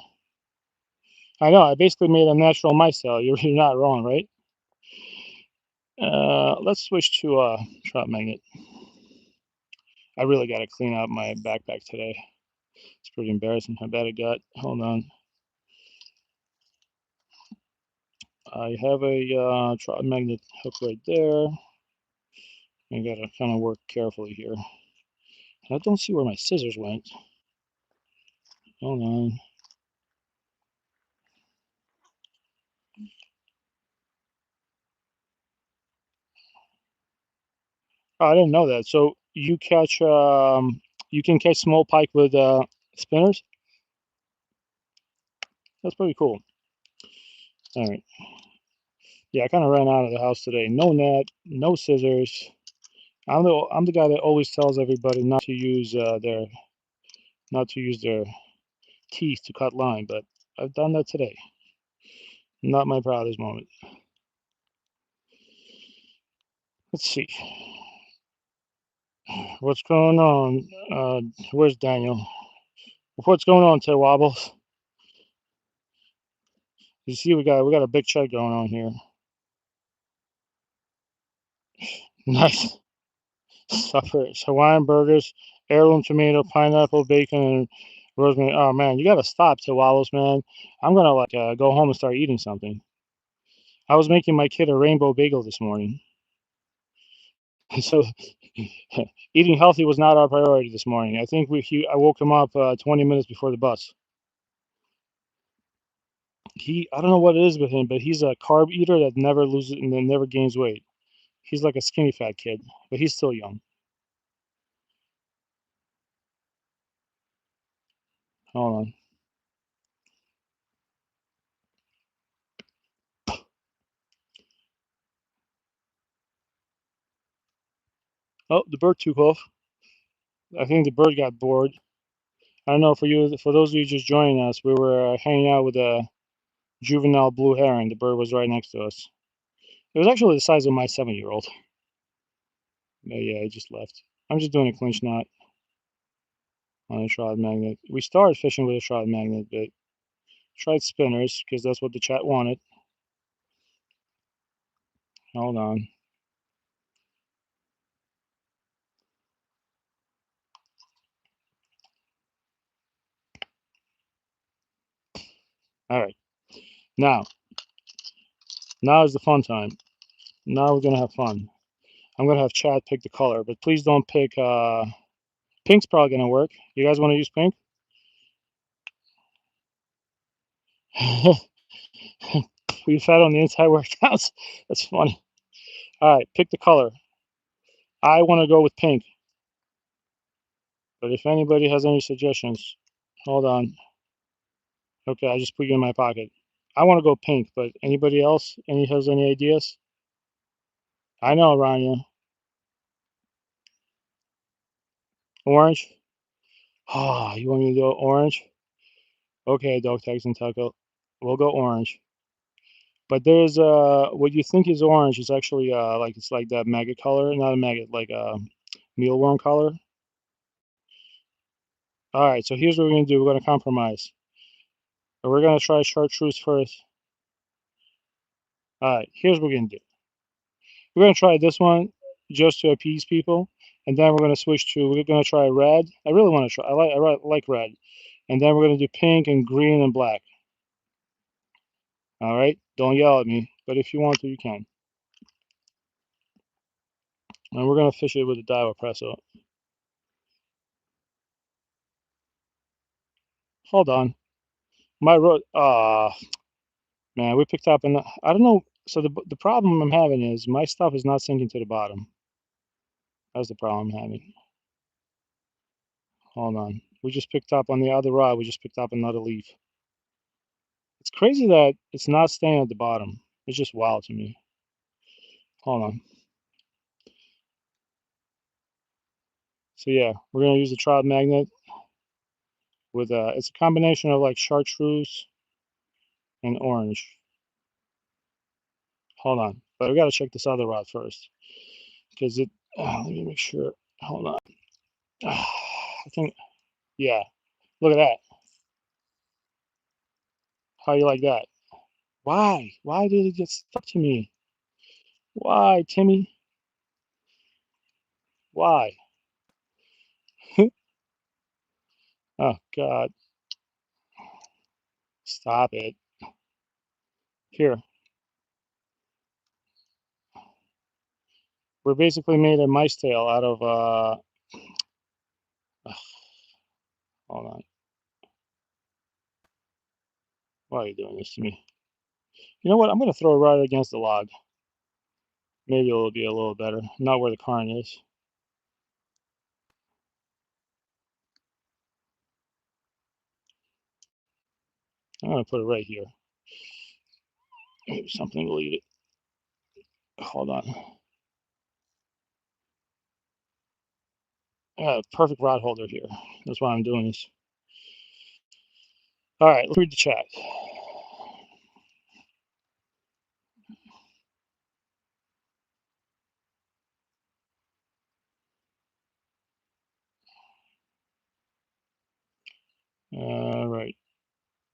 I know. I basically made a natural micelle. You're not wrong, right? Let's switch to trout magnet. I really got to clean out my backpack today. It's pretty embarrassing how bad it got. Hold on. I have a trout magnet hook right there. I gotta kind of work carefully here. I don't see where my scissors went. Hold on. Oh, I didn't know that. So you can catch small pike with spinners? That's pretty cool. All right. Yeah, I kind of ran out of the house today. No net, no scissors. I'm the guy that always tells everybody not to use their teeth to cut line, but I've done that today. Not my proudest moment. Let's see. What's going on? Where's Daniel? What's going on, Ted Wobbles? You see, we got a big check going on here. Nice. Suffers. Hawaiian burgers, heirloom tomato, pineapple, bacon, and rosemary. Oh man, you gotta stop, Ted Wobbles, man. I'm gonna like go home and start eating something. I was making my kid a rainbow bagel this morning, so eating healthy was not our priority this morning. I think I woke him up 20 minutes before the bus. I don't know what it is with him, but he's a carb eater that never loses and then never gains weight. He's like a skinny fat kid, but he's still young. Hold on. Oh, the bird took off. I think the bird got bored. I don't know for those of you just joining us, we were hanging out with a juvenile blue heron. The bird was right next to us. It was actually the size of my 7-year-old. But yeah, it just left. I'm just doing a clinch knot on a trod magnet. We started fishing with a trod magnet, but tried spinners because that's what the chat wanted. Hold on. All right. Now, now is the fun time. Now we're gonna have fun. I'm gonna have Chad pick the color, but please don't pick. Pink's probably gonna work. You guys want to use pink? We fed on the inside where it counts. That's funny. All right, pick the color. I want to go with pink, but if anybody has any suggestions, hold on. Okay, I just put you in my pocket. I want to go pink, but anybody else? Any has any ideas? I know, Rania. Orange. Ah, you want me to go orange? Okay, dog tags and taco. We'll go orange. But there's what you think is orange is actually like it's like that maggot color, not a maggot, like a mealworm color. All right, so here's what we're gonna do. We're gonna compromise. We're gonna try chartreuse first. All right, here's what we're gonna do. We're gonna try this one just to appease people, and then we're gonna switch to. We're gonna try red. I really want to try. I like red, and then we're gonna do pink and green and black. All right, don't yell at me, but if you want to, you can. And we're gonna fish it with a Daiwa Presso. Hold on, my road. Man, we picked up, and I don't know. So the problem I'm having is my stuff is not sinking to the bottom. That's the problem I'm having. Hold on. We just picked up on the other rod. We just picked up another leaf. It's crazy that it's not staying at the bottom. It's just wild to me. Hold on. So yeah, we're gonna use the trout magnet with it's a combination of like chartreuse and orange. Hold on, but we gotta check this other rod first because it. Let me make sure. Hold on. I think yeah. Look at that. How you like that? Why? Why did it get stuck to me? Why, Timmy? Why? Oh God! Stop it. Here, we're basically made a mice tail out of hold on. Why are you doing this to me? You know what? I'm gonna throw it right against the log. Maybe it'll be a little better. Not where the current is. I'm gonna put it right here. Maybe something will eat it. Hold on. Perfect rod holder here. That's why I'm doing this. All right, let's read the chat. All right.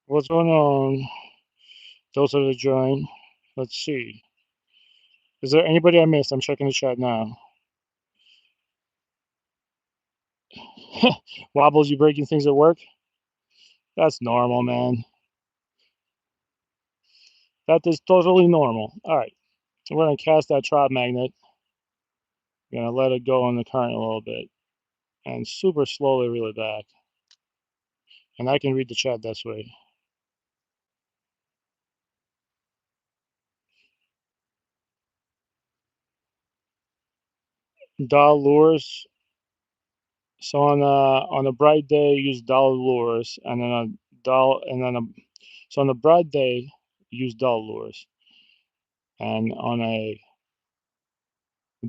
What's going on? Those are the join. Let's see. Is there anybody I missed? I'm checking the chat now. Wobbles, you breaking things at work? That's normal, man. That is totally normal. All right. So we're going to cast that trout magnet. We're going to let it go on the current a little bit. And super slowly reel it back. And I can read the chat this way. Doll lures. So on a bright day, use doll lures, and then a doll, and then a. So on a bright day, use doll lures, and on a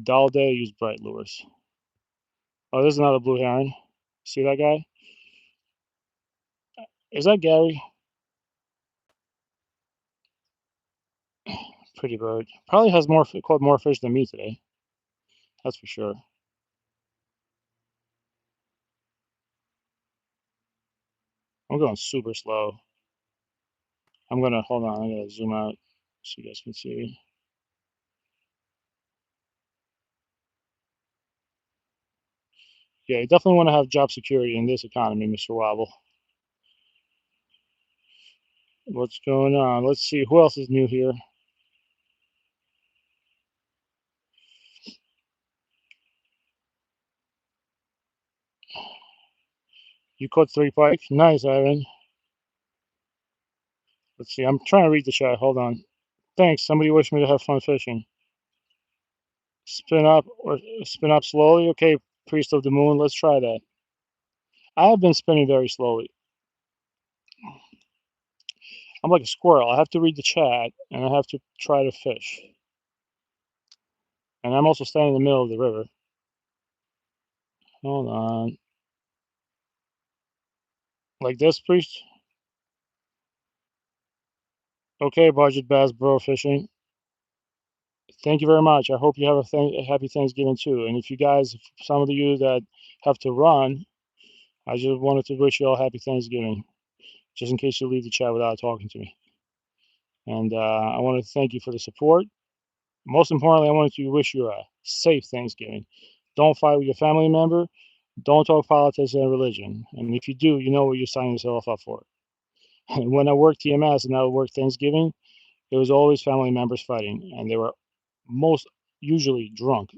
dull day, use bright lures. Oh, there's another blue heron. See that guy? Is that Gary? Pretty bird. Probably has caught more fish than me today. That's for sure. I'm going super slow. I'm gonna hold on. I'm gonna zoom out so you guys can see. Yeah, you definitely want to have job security in this economy, Mr. Wobble. What's going on? Let's see. Who else is new here? You caught 3 pike. Nice, Ivan. Let's see. I'm trying to read the chat. Hold on. Thanks. Somebody wished me to have fun fishing. Spin up slowly. Okay, Priest of the Moon. Let's try that. I have been spinning very slowly. I'm like a squirrel. I have to read the chat and I have to try to fish. And I'm also standing in the middle of the river. Hold on. Like this, Priest? Okay, Budget Bass Bro Fishing. Thank you very much. I hope you have a happy Thanksgiving too. And if you guys, some of you that have to run, I just wanted to wish you all happy Thanksgiving, just in case you leave the chat without talking to me. And I want to thank you for the support. Most importantly, I wanted to wish you a safe Thanksgiving. Don't fight with your family member. Don't talk politics and religion. And if you do, you know what you're signing yourself up for. And when I worked TMS and I would work Thanksgiving, it was always family members fighting, and they were most usually drunk.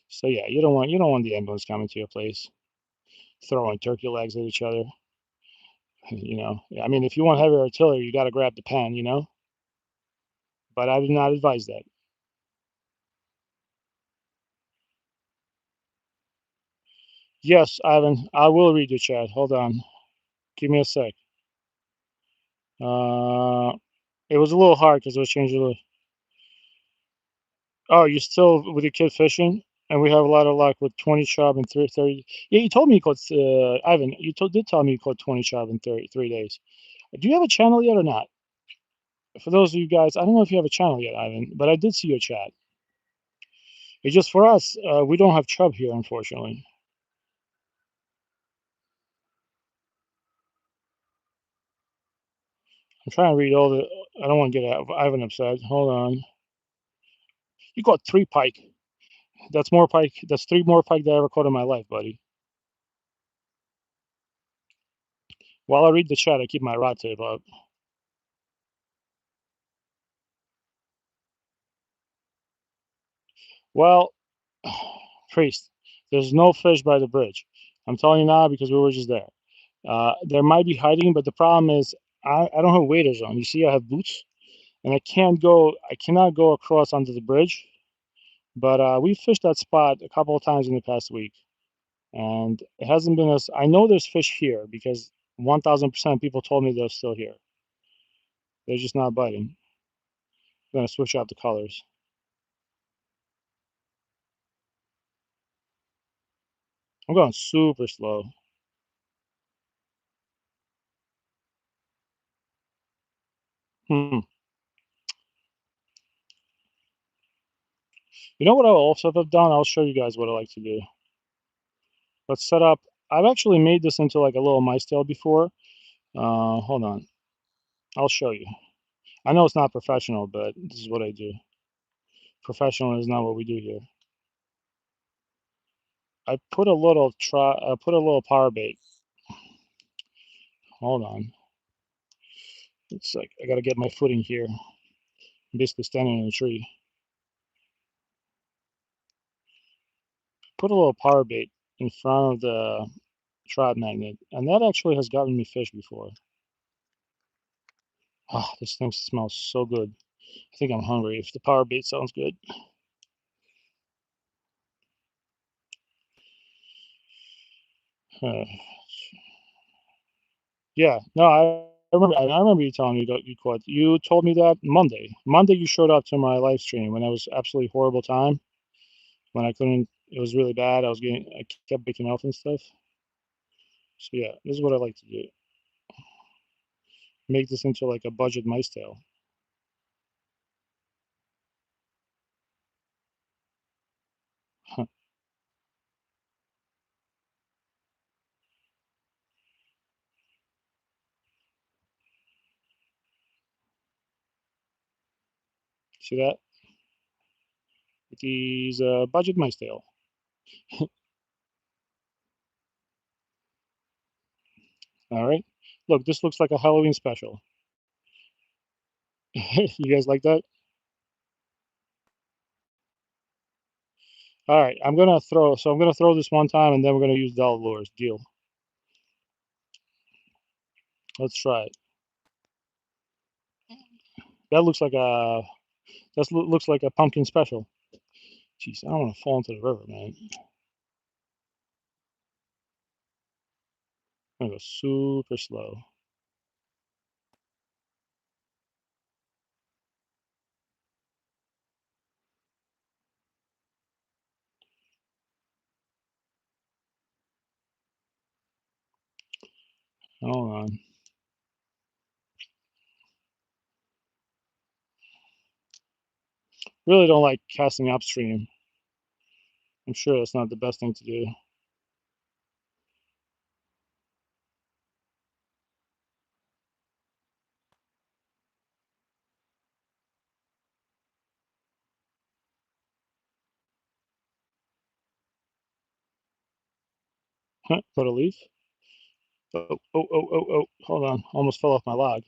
So yeah, you don't want the ambulance coming to your place, throwing turkey legs at each other. I mean, if you want heavy artillery, you got to grab the pen, But I do not advise that. Yes, Ivan, I will read your chat. Hold on, give me a sec. Uh, it was a little hard because I was changing the. Oh, you still with your kid fishing? And we have a lot of luck with 20 chub in 30. Yeah, you told me you caught, Ivan, did tell me you caught 20 chub in 3 days. Do you have a channel yet or not? For those of you guys, I don't know if you have a channel yet, Ivan, but I did see your chat. It's just for us, we don't have chub here, unfortunately. I'm trying to read all the. I don't want to get Ivan upset. Hold on. You caught 3 pike. That's more pike. That's 3 more pike than I ever caught in my life, buddy. While I read the chat, I keep my rod tape up. Well, Priest, there's no fish by the bridge. I'm telling you now because we were just there. There might be hiding, but the problem is I don't have waders on. You see, I have boots, and I cannot go across onto the bridge. But we fished that spot a couple of times in the past week, and it hasn't been as. I know there's fish here because 1,000% people told me they're still here. They're just not biting. I'm gonna switch out the colors. I'm going super slow. Hmm. You know what I also have done? I'll show you guys what I like to do. Let's set up. I've actually made this into like a little mice tail before. Hold on. I'll show you. I know it's not professional, but this is what I do. Professional is not what we do here. I put a little I put a little power bait. Hold on. It's like I gotta get my footing here. I'm basically standing in a tree. Put a little power bait in front of the trout magnet, and that actually has gotten me fish before. Ah, this thing smells so good. I think I'm hungry. If the power bait sounds good. Uh, yeah, no, I remember. I remember you telling me that you caught. You told me that Monday. Monday, you showed up to my live stream when I was absolutely horrible time. When I couldn't, it was really bad. I kept waking up and stuff. So yeah, this is what I like to do. Make this into like a budget mice tail. See that? With these budget mice tail. All right. Look, this looks like a Halloween special. You guys like that? All right. I'm gonna throw. So I'm gonna throw this one time, and then we're gonna use dollar lures. Deal. Let's try it. That looks like a. Looks like a pumpkin special. Jeez, I don't want to fall into the river, man. I'm gonna go super slow. Hold on. Really don't like casting upstream. I'm sure that's not the best thing to do. Put a leaf. Oh, oh, oh, oh, oh. Hold on. Almost fell off my log.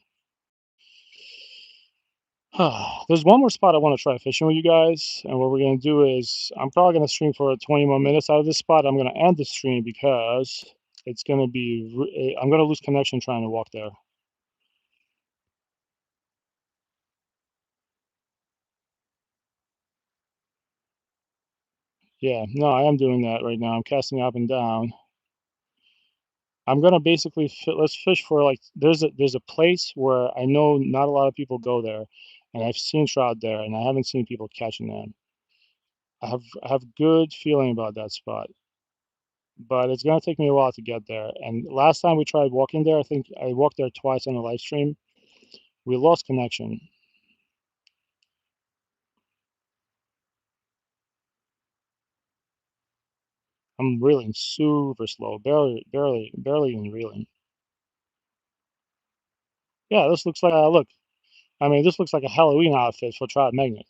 There's one more spot I want to try fishing with you guys, and what we're gonna do is I'm probably gonna stream for 20 more minutes out of this spot. I'm gonna end the stream because it's gonna be I'm gonna lose connection trying to walk there. Yeah, no, I am doing that right now. I'm casting up and down. I'm gonna basically let's fish for like there's a place where I know not a lot of people go there, and I've seen trout there, and I haven't seen people catching them. I have good feeling about that spot, but it's gonna take me a while to get there. And last time we tried walking there, I think I walked there twice on the live stream. We lost connection. I'm reeling super slow, barely even reeling. Yeah, this looks like look. I mean, this looks like a Halloween outfit for trout magnet.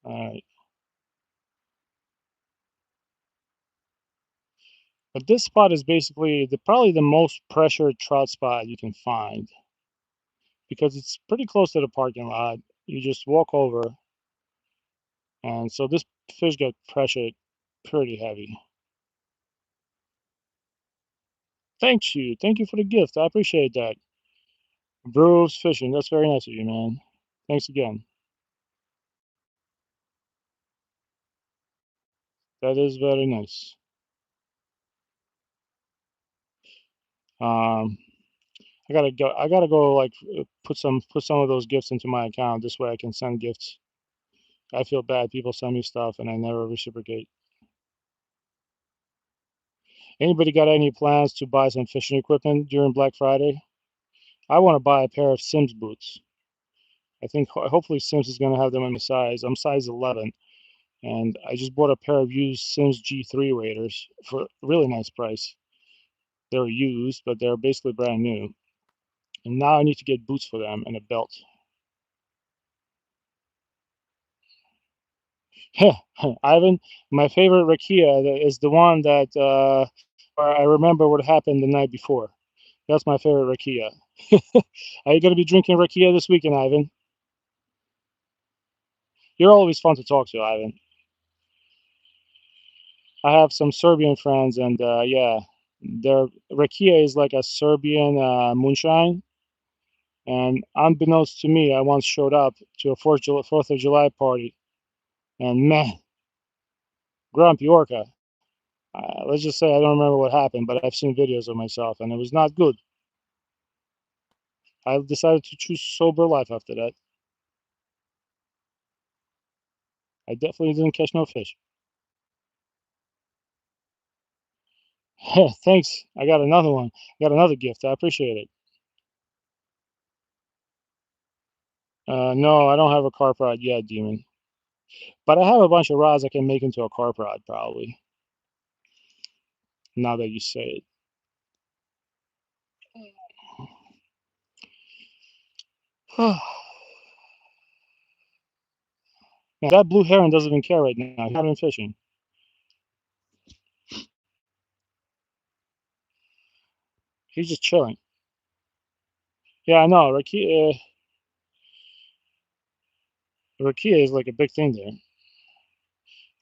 All right, but this spot is basically probably the most pressured trout spot you can find because it's pretty close to the parking lot. You just walk over, and so this fish get pressured pretty heavy. Thank you for the gift. I appreciate that. Bruce Fishing. That's very nice of you, man. Thanks again. That is very nice. Um, I gotta go. I gotta go. Like, put some of those gifts into my account. This way, I can send gifts. I feel bad. People send me stuff, and I never reciprocate. Anybody got any plans to buy some fishing equipment during Black Friday? I want to buy a pair of Sims boots. I think hopefully Sims is gonna have them in my size. I'm size 11, and I just bought a pair of used Sims G3 waders for a really nice price. They were used, but they're basically brand new. And now I need to get boots for them and a belt. Ivan, my favorite rakia is the one that where I remember what happened the night before. That's my favorite rakia. Are you going to be drinking rakia this weekend, Ivan? You're always fun to talk to, Ivan. I have some Serbian friends, and yeah, their rakia is like a Serbian moonshine. And unbeknownst to me, I once showed up to a 4th of July party, and man, Grumpy Orca. Let's just say I don't remember what happened, but I've seen videos of myself, and it was not good. I decided to choose sober life after that. I definitely didn't catch no fish. Thanks. I got another one. I got another gift. I appreciate it. No, I don't have a carp rod yet, Demon. But I have a bunch of rods I can make into a carp rod, probably. Now that you say it. Now, that blue heron doesn't even care right now. He's not even fishing. He's just chilling. Yeah, I know. Rakia is like a big thing there.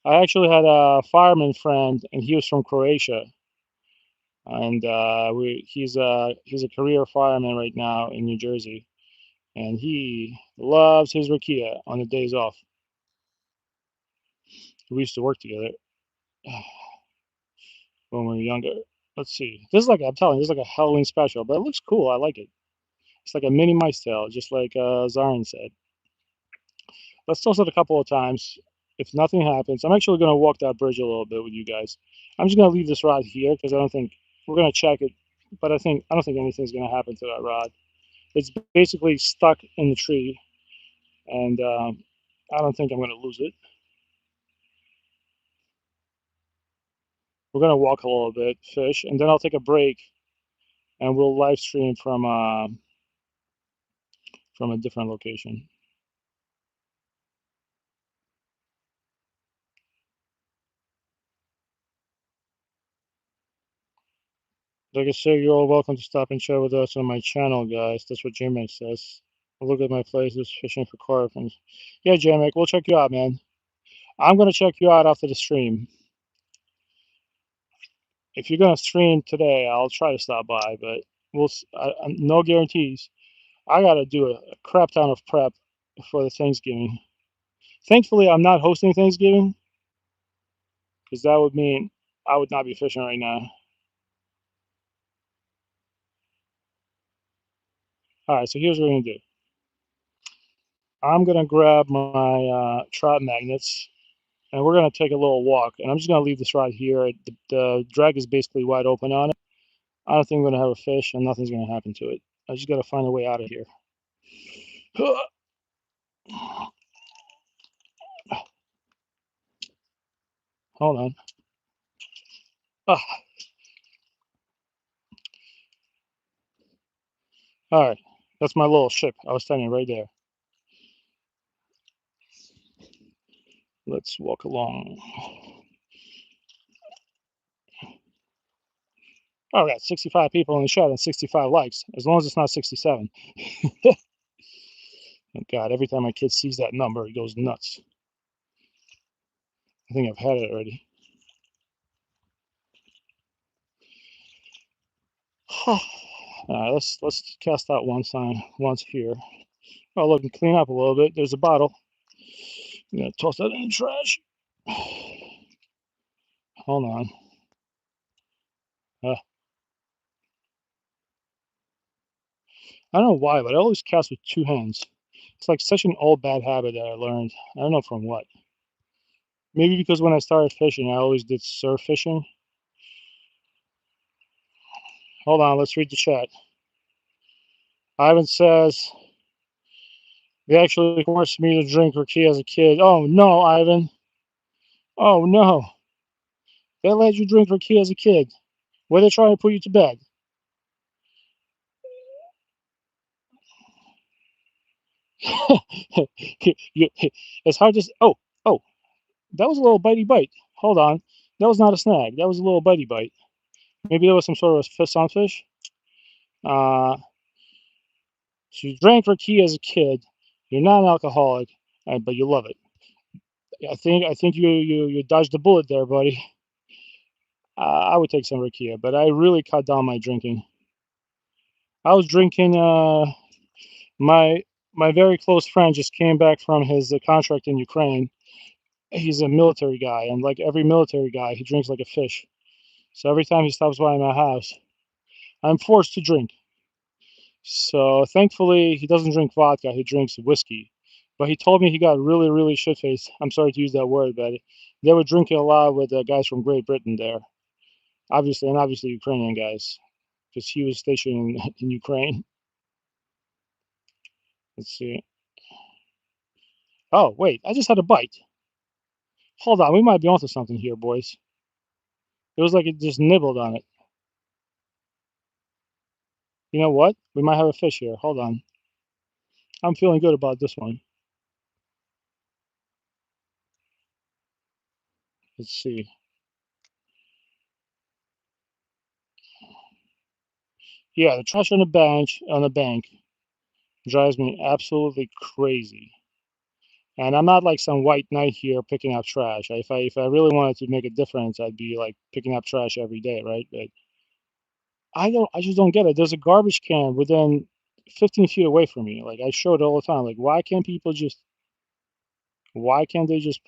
I actually had a fireman friend, and he was from Croatia, and he's a career fireman right now in New Jersey, and he loves his rakia on the days off. We used to work together when we were younger. Let's see. This is like I'm telling you, this is like a Halloween special, but it looks cool. I like it. It's like a mini mice tail, just like Zarin said. Let's toss it a couple of times. If nothing happens, I'm actually going to walk that bridge a little bit with you guys. I'm just going to leave this rod here because I don't think we're going to check it, but I don't think anything's going to happen to that rod. It's basically stuck in the tree, and I don't think I'm going to lose it. We're going to walk a little bit, fish, and then I'll take a break, and we'll live stream from a different location. Like I said, you're all welcome to stop and chat with us on my channel, guys. That's what J-Mac says. Look at my places fishing for carp. And yeah, J-Mac, we'll check you out, man. I'm gonna check you out after the stream. If you're gonna stream today, I'll try to stop by, but no guarantees. I gotta do a crap ton of prep for the Thanksgiving. Thankfully, I'm not hosting Thanksgiving because that would mean I would not be fishing right now. All right, so here's what we're gonna do. I'm gonna grab my trout magnets, and we're gonna take a little walk. And I'm just gonna leave this rod here. The drag is basically wide open on it. I don't think I'm gonna have a fish, and nothing's gonna happen to it. I just gotta find a way out of here. Hold on. Ah, all right, that's my little ship. I was standing right there. Let's walk along. Oh, we got 65 people in the chat and 65 likes. As long as it's not 67. Oh, God, every time my kid sees that number, he goes nuts. I think I've had it already. All right, let's cast out one sign once here. Oh, look, and clean up a little bit. There's a bottle. I'm gonna toss that in the trash. Hold on. Uh, I don't know why, but I always cast with two hands. It's like such an old bad habit that I learned. I don't know from what. Maybe because when I started fishing, I always did surf fishing. Hold on, let's read the chat. Ivan says they actually forced me to drink raki as a kid. Oh no, Ivan. Oh no. They let you drink raki as a kid. Were they trying to put you to bed? It's hard to. Oh, that was a little bitey bite. Hold on. That was not a snag. That was a little bitey bite. Maybe there was some sort of sunfish. Uh, so you drank raki as a kid. You're not an alcoholic, but you love it. I think you dodged the bullet there, buddy. I would take some rakia, but I really cut down my drinking. I was drinking. My my very close friend just came back from his contract in Ukraine. He's a military guy, and like every military guy, he drinks like a fish. So every time he stops by my house, I'm forced to drink. So thankfully, he doesn't drink vodka. He drinks whiskey. But he told me he got really, really shit faced. I'm sorry to use that word, but they were drinking a lot with guys from Great Britain there, obviously Ukrainian guys, because he was stationed in Ukraine. Let's see. Oh, wait, I just had a bite. Hold on, we might be onto something here, boys. It was like it just nibbled on it. You know what? We might have a fish here. Hold on. I'm feeling good about this one. Let's see. Yeah, the trash on the bank drives me absolutely crazy. And I'm not like some white knight here picking up trash. If I really wanted to make a difference, I'd be like picking up trash every day, right? But I just don't get it. There's a garbage can within 15 feet away from me. Like I show it all the time. Like why can't they just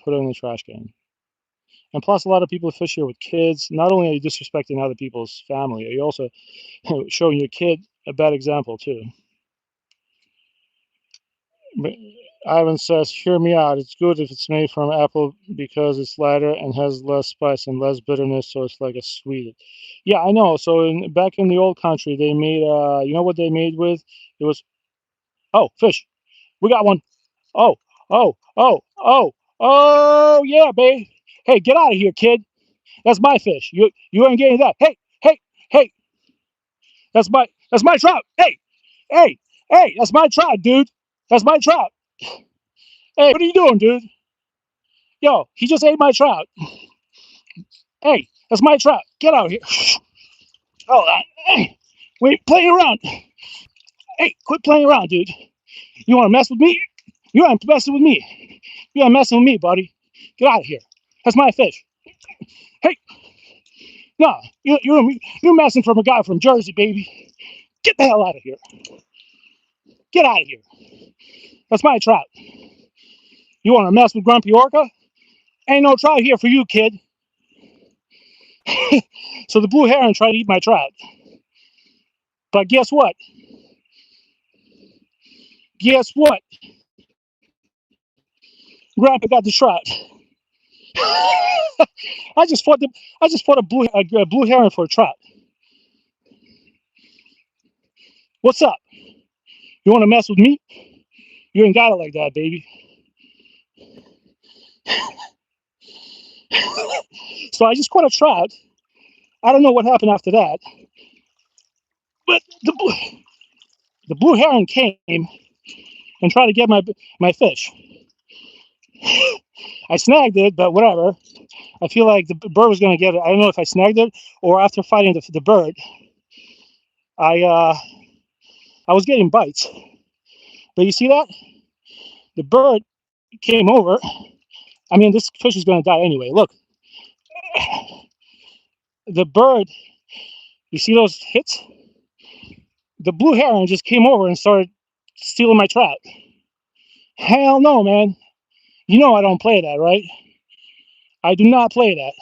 put it in the trash can? And plus, a lot of people fish here with kids. Not only are you disrespecting other people's family, you also showing your kid a bad example too. But Ivan says, "Hear me out. It's good if it's made from apple because it's lighter and has less spice and less bitterness, so it's like a sweet." Yeah, I know. So back in the old country, they made. You know what they made with? It was fish. We got one. Oh, oh, yeah, babe. Hey, get out of here, kid. That's my fish. You ain't getting that. Hey. That's my trout. Hey, hey. That's my trout, dude. That's my trout. Hey, what are you doing, dude? Yo, he just ate my trout. Hey, that's my trout. Get out of here. Hold on. Hey, wait, playing around. Hey, quit playing around, dude. You want to mess with me? You ain't messing with me. You ain't messing with me, buddy. Get out of here. That's my fish. Hey, no, you're messing from a guy from Jersey, baby. Get the hell out of here. Get out of here. That's my trout. You want to mess with Grumpy Orca? Ain't no trout here for you, kid. So the blue heron tried to eat my trout. But guess what? Guess what? Grandpa got the trout. I just fought a blue heron for a trout. What's up? You want to mess with me? You ain't got it like that, baby. So I just caught a trout. I don't know what happened after that, but the blue heron came and tried to get my fish. I snagged it, but whatever. I feel like the bird was going to get it. I don't know if I snagged it or after fighting the bird, I uh, I was getting bites. But you see that the bird came over. I mean, this fish is going to die anyway. Look, the bird. You see those hits? The blue heron just came over and started stealing my trout. Hell no, man. You know I don't play that, right? I do not play that.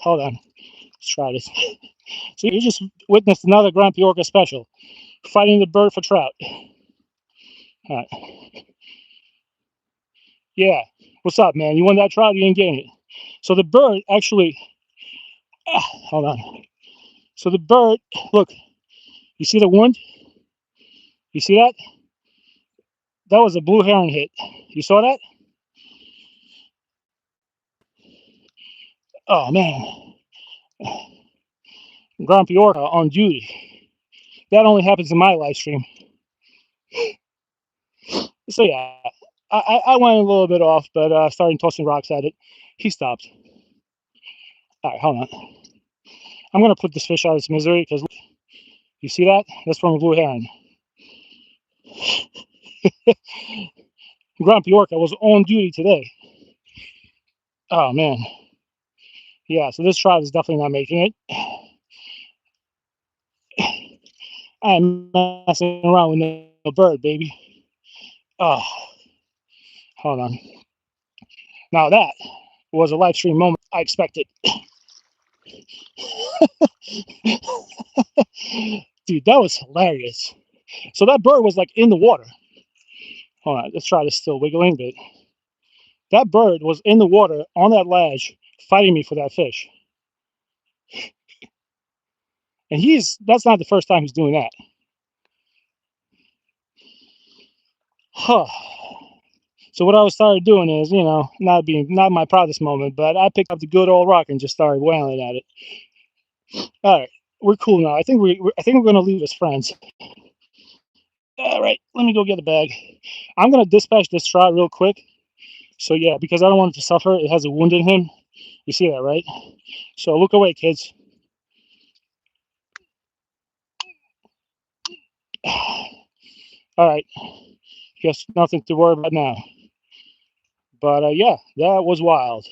Hold on. Let's try this. So you just witnessed another Grumpy Orca special. Fighting the bird for trout. All right. Yeah. What's up, man? You won that trout? You didn't get it. So the bird actually... hold on. So the bird... Look. You see the wound? You see that? That was a blue heron hit. You saw that? Oh, man. Grumpy Orca on duty. That only happens in my live stream. So yeah, I went a little bit off, but started tossing rocks at it. He stopped. All right, hold on. I'm gonna put this fish out of its misery because you see that? That's from a blue heron. Grumpy Orca was on duty today. Oh man. Yeah, so this trout is definitely not making it. I'm messing around with no bird, baby. Oh, hold on. Now that was a live stream moment I expected. Dude, that was hilarious. So that bird was like in the water. Hold on, let's try this still wiggling, but that bird was in the water on that ledge fighting me for that fish. And that's not the first time he's doing that. Huh. So what I started doing is, not my proudest moment, but I picked up the good old rock and just started wailing at it. All right, we're cool now. I think we're gonna leave as friends. All right, let me go get a bag. I'm gonna dispatch this trout real quick. So yeah, because I don't want it to suffer. It has a wound in him. You see that, right? So look away, kids. All right. Guess nothing to worry about now. But yeah, that was wild.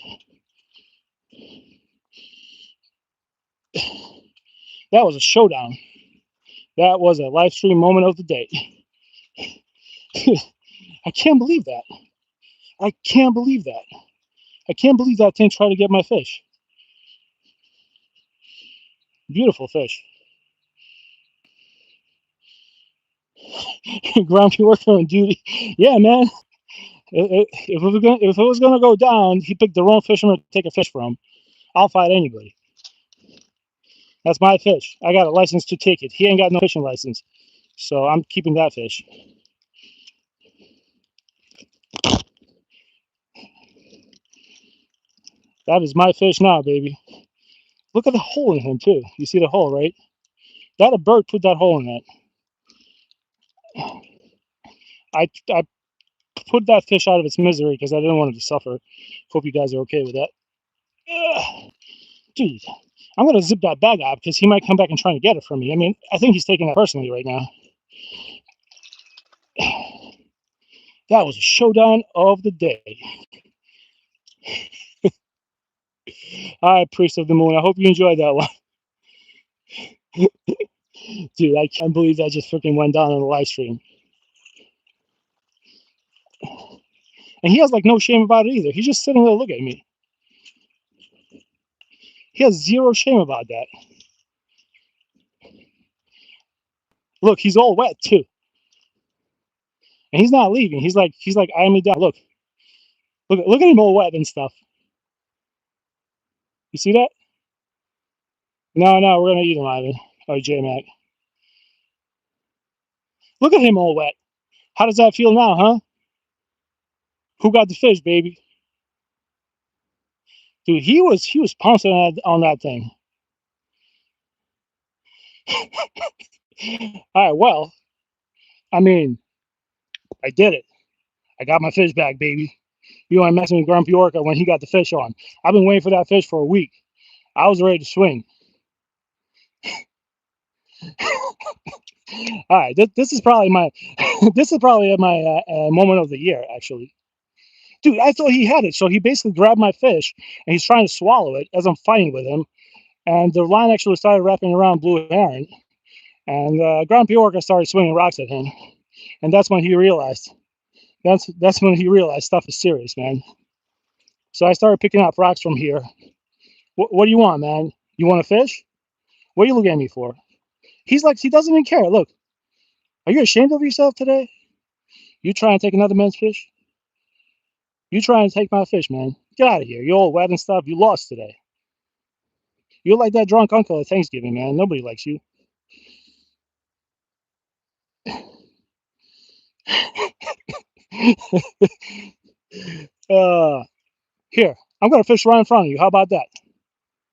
That was a showdown. That was a live stream moment of the day. I can't believe that. I can't believe that. I can't believe that thing tried to get my fish. Beautiful fish. Grumpy Orca on duty. Yeah, man. If it was gonna go down, he picked the wrong fisherman to take a fish from. I'll fight anybody. That's my fish. I got a license to take it. He ain't got no fishing license, so I'm keeping that fish. That is my fish now, baby. Look at the hole in him too. You see the hole, right? That a bird put that hole in that. I put that fish out of its misery because I didn't want it to suffer. Hope you guys are okay with that. Ugh. Dude, I'm gonna zip that bag out because he might come back and try to get it from me. I mean, I think he's taking that personally right now. That was a showdown of the day. All right, Priest of the Moon. I hope you enjoyed that one. Dude, I can't believe that just freaking went down on the live stream. And he has like no shame about it either. He's just sitting there looking at me. He has zero shame about that. Look, he's all wet too. And he's not leaving. He's like eyeing me down. Look at him all wet and stuff. You see that? No, we're gonna eat him, Ivan. Oh, J Mac. Look at him all wet. How does that feel now, huh? Who got the fish, baby? Dude, he was pouncing on that thing. All right, well, I mean, I did it. I got my fish back, baby. You ain't messing with Grumpy Orca when he got the fish on. I've been waiting for that fish for a week. I was ready to swing. All right, this is probably my moment of the year, actually. Dude, I thought he had it, so he basically grabbed my fish and he's trying to swallow it as I'm fighting with him. and the line actually started wrapping around blue heron, and Grumpy Orca started swinging rocks at him, and that's when he realized. That's when he realized stuff is serious, man. So I started picking up rocks from here. What do you want, man? You want a fish? What are you looking at me for? He's like, he doesn't even care. Look, are you ashamed of yourself today? You try and take another man's fish? You try and take my fish, man. Get out of here. You're all wet and stuff. You lost today. You're like that drunk uncle at Thanksgiving, man. Nobody likes you. uh, Here, I'm gonna fish right in front of you. How about that?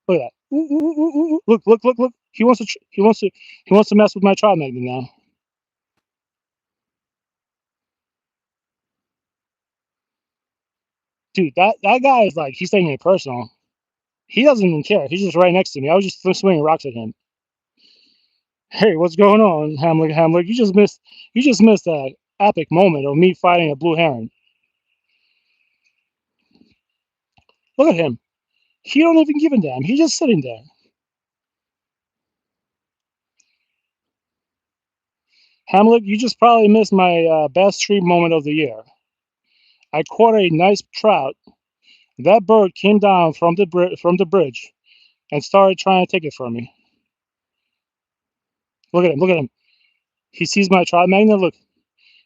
Look at that. Ooh, ooh, ooh, ooh, ooh. Look, look, look, look. He wants to mess with my trout magnet now. Dude, that guy is like, he's taking it personal. He doesn't even care. He's just right next to me. I was just swinging rocks at him. Hey, what's going on, Hamlet? Hamlet, you just missed that epic moment of me fighting a blue heron. Look at him. He don't even give a damn. He's just sitting there. Hamlet, you just probably missed my best stream moment of the year. I caught a nice trout. That bird came down from the bridge and started trying to take it from me. Look at him. Look at him. He sees my trout magnet. Look,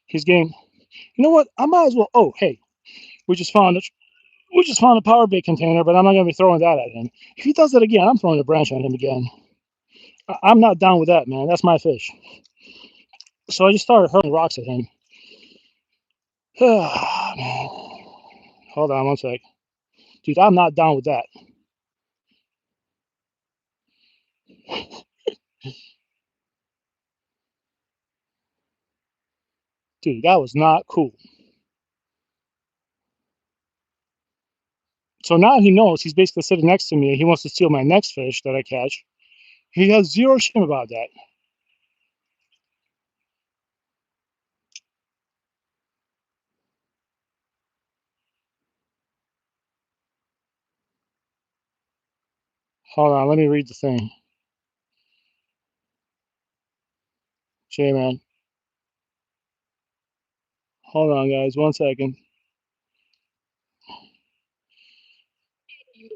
he's getting. You know what? I might as well. Oh, hey, we just found it. We just found a power bait container, but I'm not gonna be throwing that at him. If he does that again, I'm throwing a branch at him again. I'm not down with that, man. That's my fish. So I just started hurling rocks at him. Hold on one sec. Dude, I'm not down with that. Dude, that was not cool. So now he knows he's basically sitting next to me and he wants to steal my next fish that I catch. He has zero shame about that. Hold on, let me read the thing. J-Man. Hold on, guys, one second.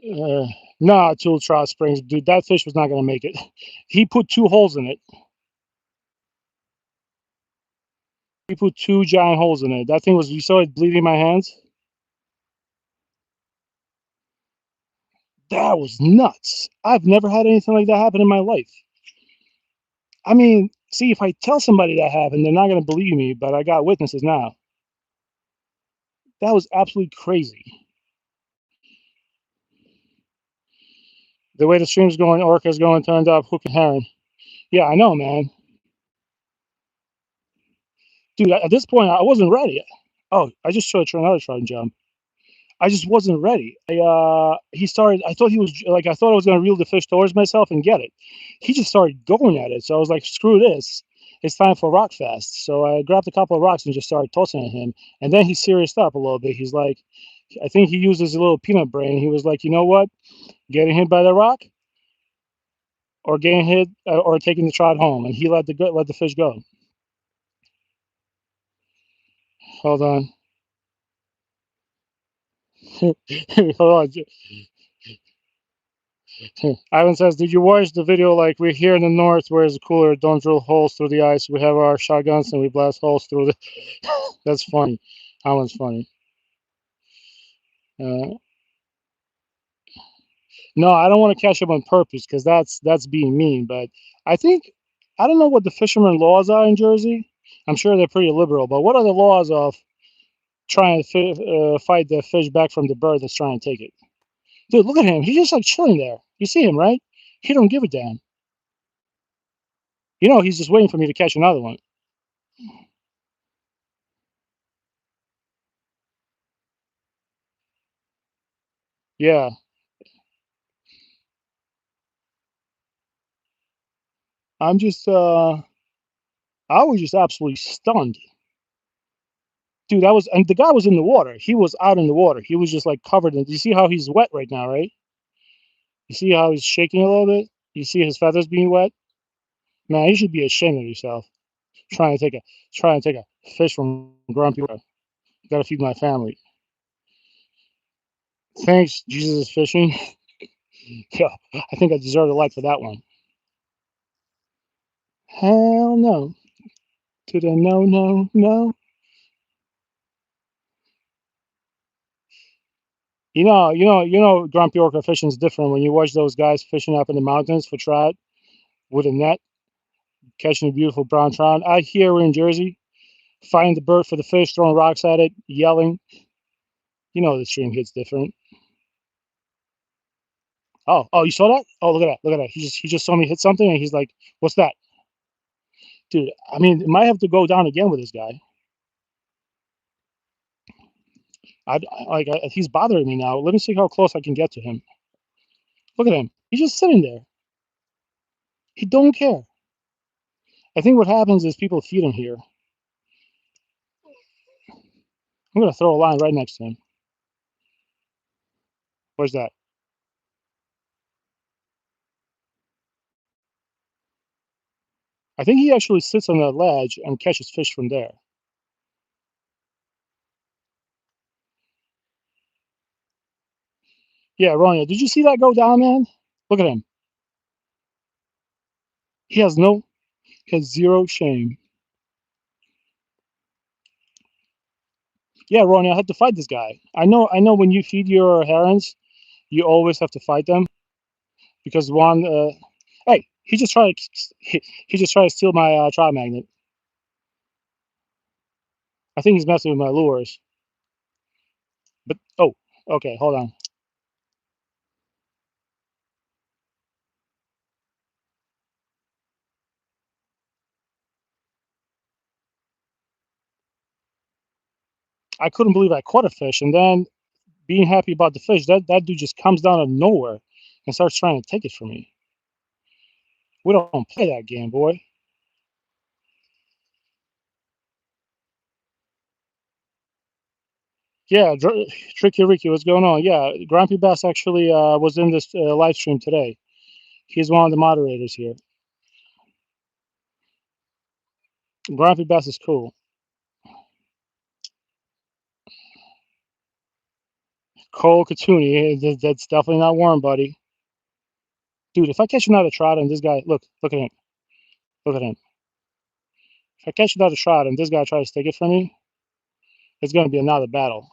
Uh, nah, Tool Trout Springs. Dude, that fish was not going to make it. He put two holes in it. He put two giant holes in it. That thing was, you saw it bleeding my hands? That was nuts. I've never had anything like that happen in my life. I mean, see, if I tell somebody that happened, they're not going to believe me, but I got witnesses now. That was absolutely crazy. The way the stream's going, Orca's going, turned up, hook and herring. Yeah, I know, man. Dude, at this point, I wasn't ready. Oh, I just tried another try and jump. I just wasn't ready. He started. I thought he was like. I thought I was gonna reel the fish towards myself and get it. He just started going at it. So I was like, "Screw this! It's time for rock fast." So I grabbed a couple of rocks and just started tossing at him. And then he serious up a little bit. He's like, I think he used his little peanut brain. He was like, you know what? Getting hit by the rock, or getting hit, or taking the trout home. And he let the fish go. Hold on. Hold on. Ivan says, "Did you watch the video? Like we're here in the north, where it's cooler. Don't drill holes through the ice. We have our shotguns and we blast holes through the." That's funny. That one's funny. Uh, no, I don't want to catch them on purpose because that's being mean. But I think I don't know what the fishermen laws are in Jersey. I'm sure they're pretty liberal. But what are the laws of trying to fight the fish back from the bird that's trying to take it? Dude, look at him. He's just like chilling there. You see him, right? He don't give a damn. You know, he's just waiting for me to catch another one. Yeah, I'm just I was just absolutely stunned. Dude, that was and the guy was in the water. He was out in the water. He was just like covered in you see how he's wet right now, right? You see how he's shaking a little bit? You see his feathers being wet? Man, you should be ashamed of yourself. Trying to take a trying to take a fish from Grumpy. Gotta feed my family. Thanks, Jesus is fishing. Yeah, I think I deserve a like for that one. Hell no. To the no, no, no. Grumpy Orca fishing is different when you watch those guys fishing up in the mountains for trout with a net, catching a beautiful brown trout. Out here we're in Jersey, finding the bird for the fish, throwing rocks at it, yelling. The stream hits different. Oh, you saw that? Oh, look at that, look at that. He just saw me hit something, and he's like, "What's that, dude?" I mean, it might have to go down again with this guy. He's bothering me now. Let me see how close I can get to him. Look at him. He's just sitting there. He don't care. I think what happens is people feed him here. I'm gonna throw a line right next to him. Where's that? I think he actually sits on that ledge and catches fish from there. Yeah, Ronya, did you see that go down, man? Look at him. He has no, he has zero shame. Yeah, Ronya, I had to fight this guy. I know. When you feed your herons, you always have to fight them because one. Hey, he just tried to steal my trout magnet. I think he's messing with my lures. But oh, okay, hold on. I couldn't believe I caught a fish, and then being happy about the fish, that dude just comes down out of nowhere and starts trying to take it from me. We don't play that game, boy. Yeah, Tricky Ricky, what's going on? Yeah, Grumpy Bass actually was in this live stream today. He's one of the moderators here. Grumpy Bass is cool. Cole Katuni, that's definitely not warm, buddy. Dude, if I catch another trout and this guy, look at him, look at him. If I catch another trout and this guy tries to take it from me, it's going to be another battle.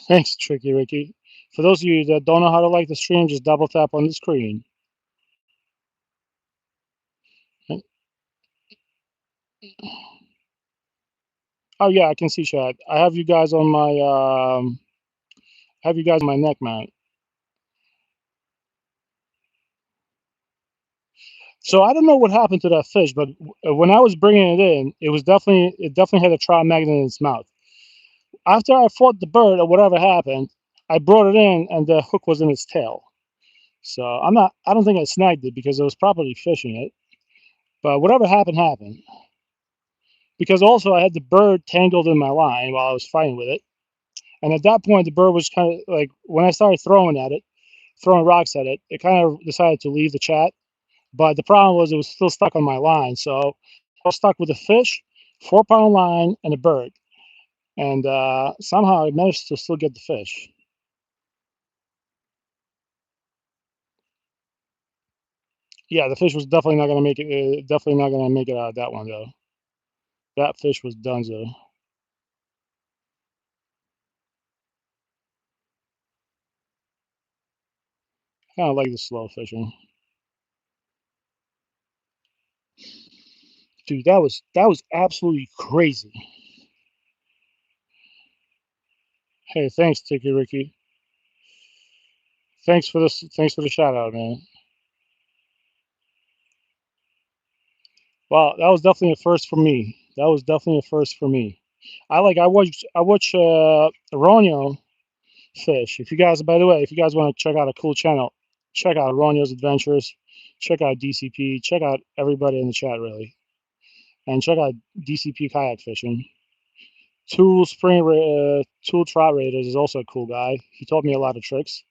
Thanks, Tricky Ricky. For those of you that don't know how to like the stream, just double tap on the screen. Oh yeah, I can see chat. I have you guys on my have you guys on my neck mount. So I don't know what happened to that fish, but when I was bringing it in, it definitely had a trout magnet in its mouth. After I fought the bird or whatever happened, I brought it in and the hook was in its tail. So I don't think I snagged it because it was properly fishing it. But whatever happened happened. Because also I had the bird tangled in my line while I was fighting with it. And at that point the bird was kind of like when I started throwing rocks at it, it kind of decided to leave the chat. But the problem was it was still stuck on my line. So I was stuck with a fish, 4 pound line, and a bird. And somehow I managed to still get the fish. Yeah, the fish was definitely not gonna make it. Definitely not gonna make it out of that one though. That fish was donezo. Kind of like the slow fishing, dude. That was absolutely crazy. Hey, thanks, Tiki Ricky. Thanks for this. Thanks for the shout out, man. Well, that was definitely a first for me. That was definitely a first for me. I watch Ronio fish. If you guys, by the way, if you guys want to check out a cool channel, check out Ronio's Adventures, check out DCP, check out everybody in the chat really, and check out DCP kayak fishing. Tool Trout Raiders is also a cool guy. He taught me a lot of tricks.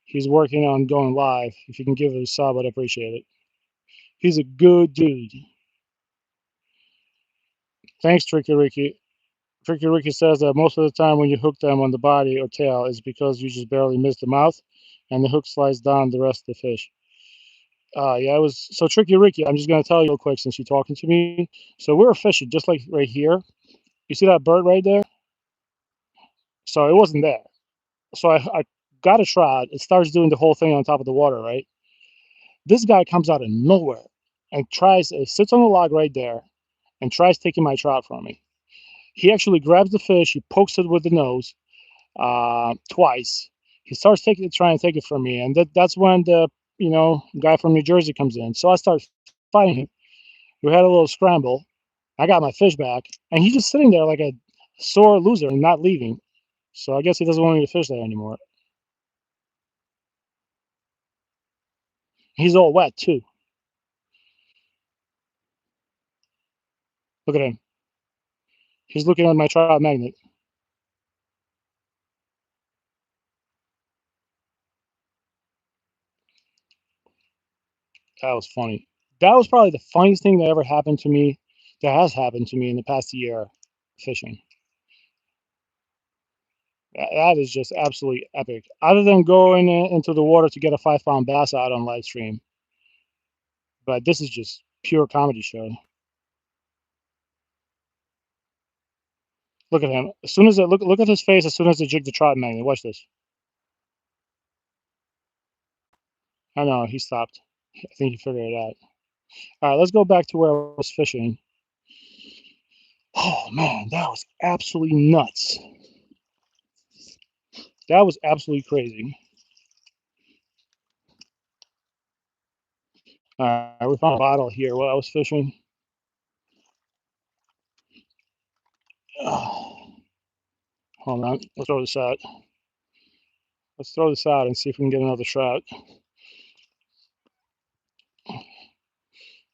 He's working on going live. If you can give it a sub, I'd appreciate it. He's a good dude. Thanks, Tricky Ricky. Tricky Ricky says that most of the time when you hook them on the body or tail is because you just barely miss the mouth and the hook slides down the rest of the fish. Yeah, it was so Tricky Ricky. I'm just gonna tell you real quick since you're talking to me. So we were fishing just like right here. You see that bird right there? So it wasn't there. So I got a trout. It starts doing the whole thing on top of the water, right? This guy comes out of nowhere and sits on the log right there and tries taking my trout from me. He actually grabs the fish, he pokes it with the nose twice. He starts trying to take it from me, and that's when the guy from New Jersey comes in. So I start fighting him. We had a little scramble. I got my fish back, and he's just sitting there like a sore loser and not leaving. So I guess he doesn't want me to fish there anymore. He's all wet too. Look at him. He's looking at my trout magnet. That was funny. That was probably the funniest thing that ever happened to me, that has happened to me in the past year fishing. That is just absolutely epic. Other than going into the water to get a 5 pound bass out on live stream, but this is just pure comedy show. Look at him. As soon as it look at his face, as soon as they jig the trout magnet. Watch this. I know he stopped. I think he figured it out. All right, let's go back to where I was fishing. Oh man, that was absolutely nuts. That was absolutely crazy. All right, we found a bottle here while I was fishing. Hold on, let's throw this out. Let's throw this out and see if we can get another trout.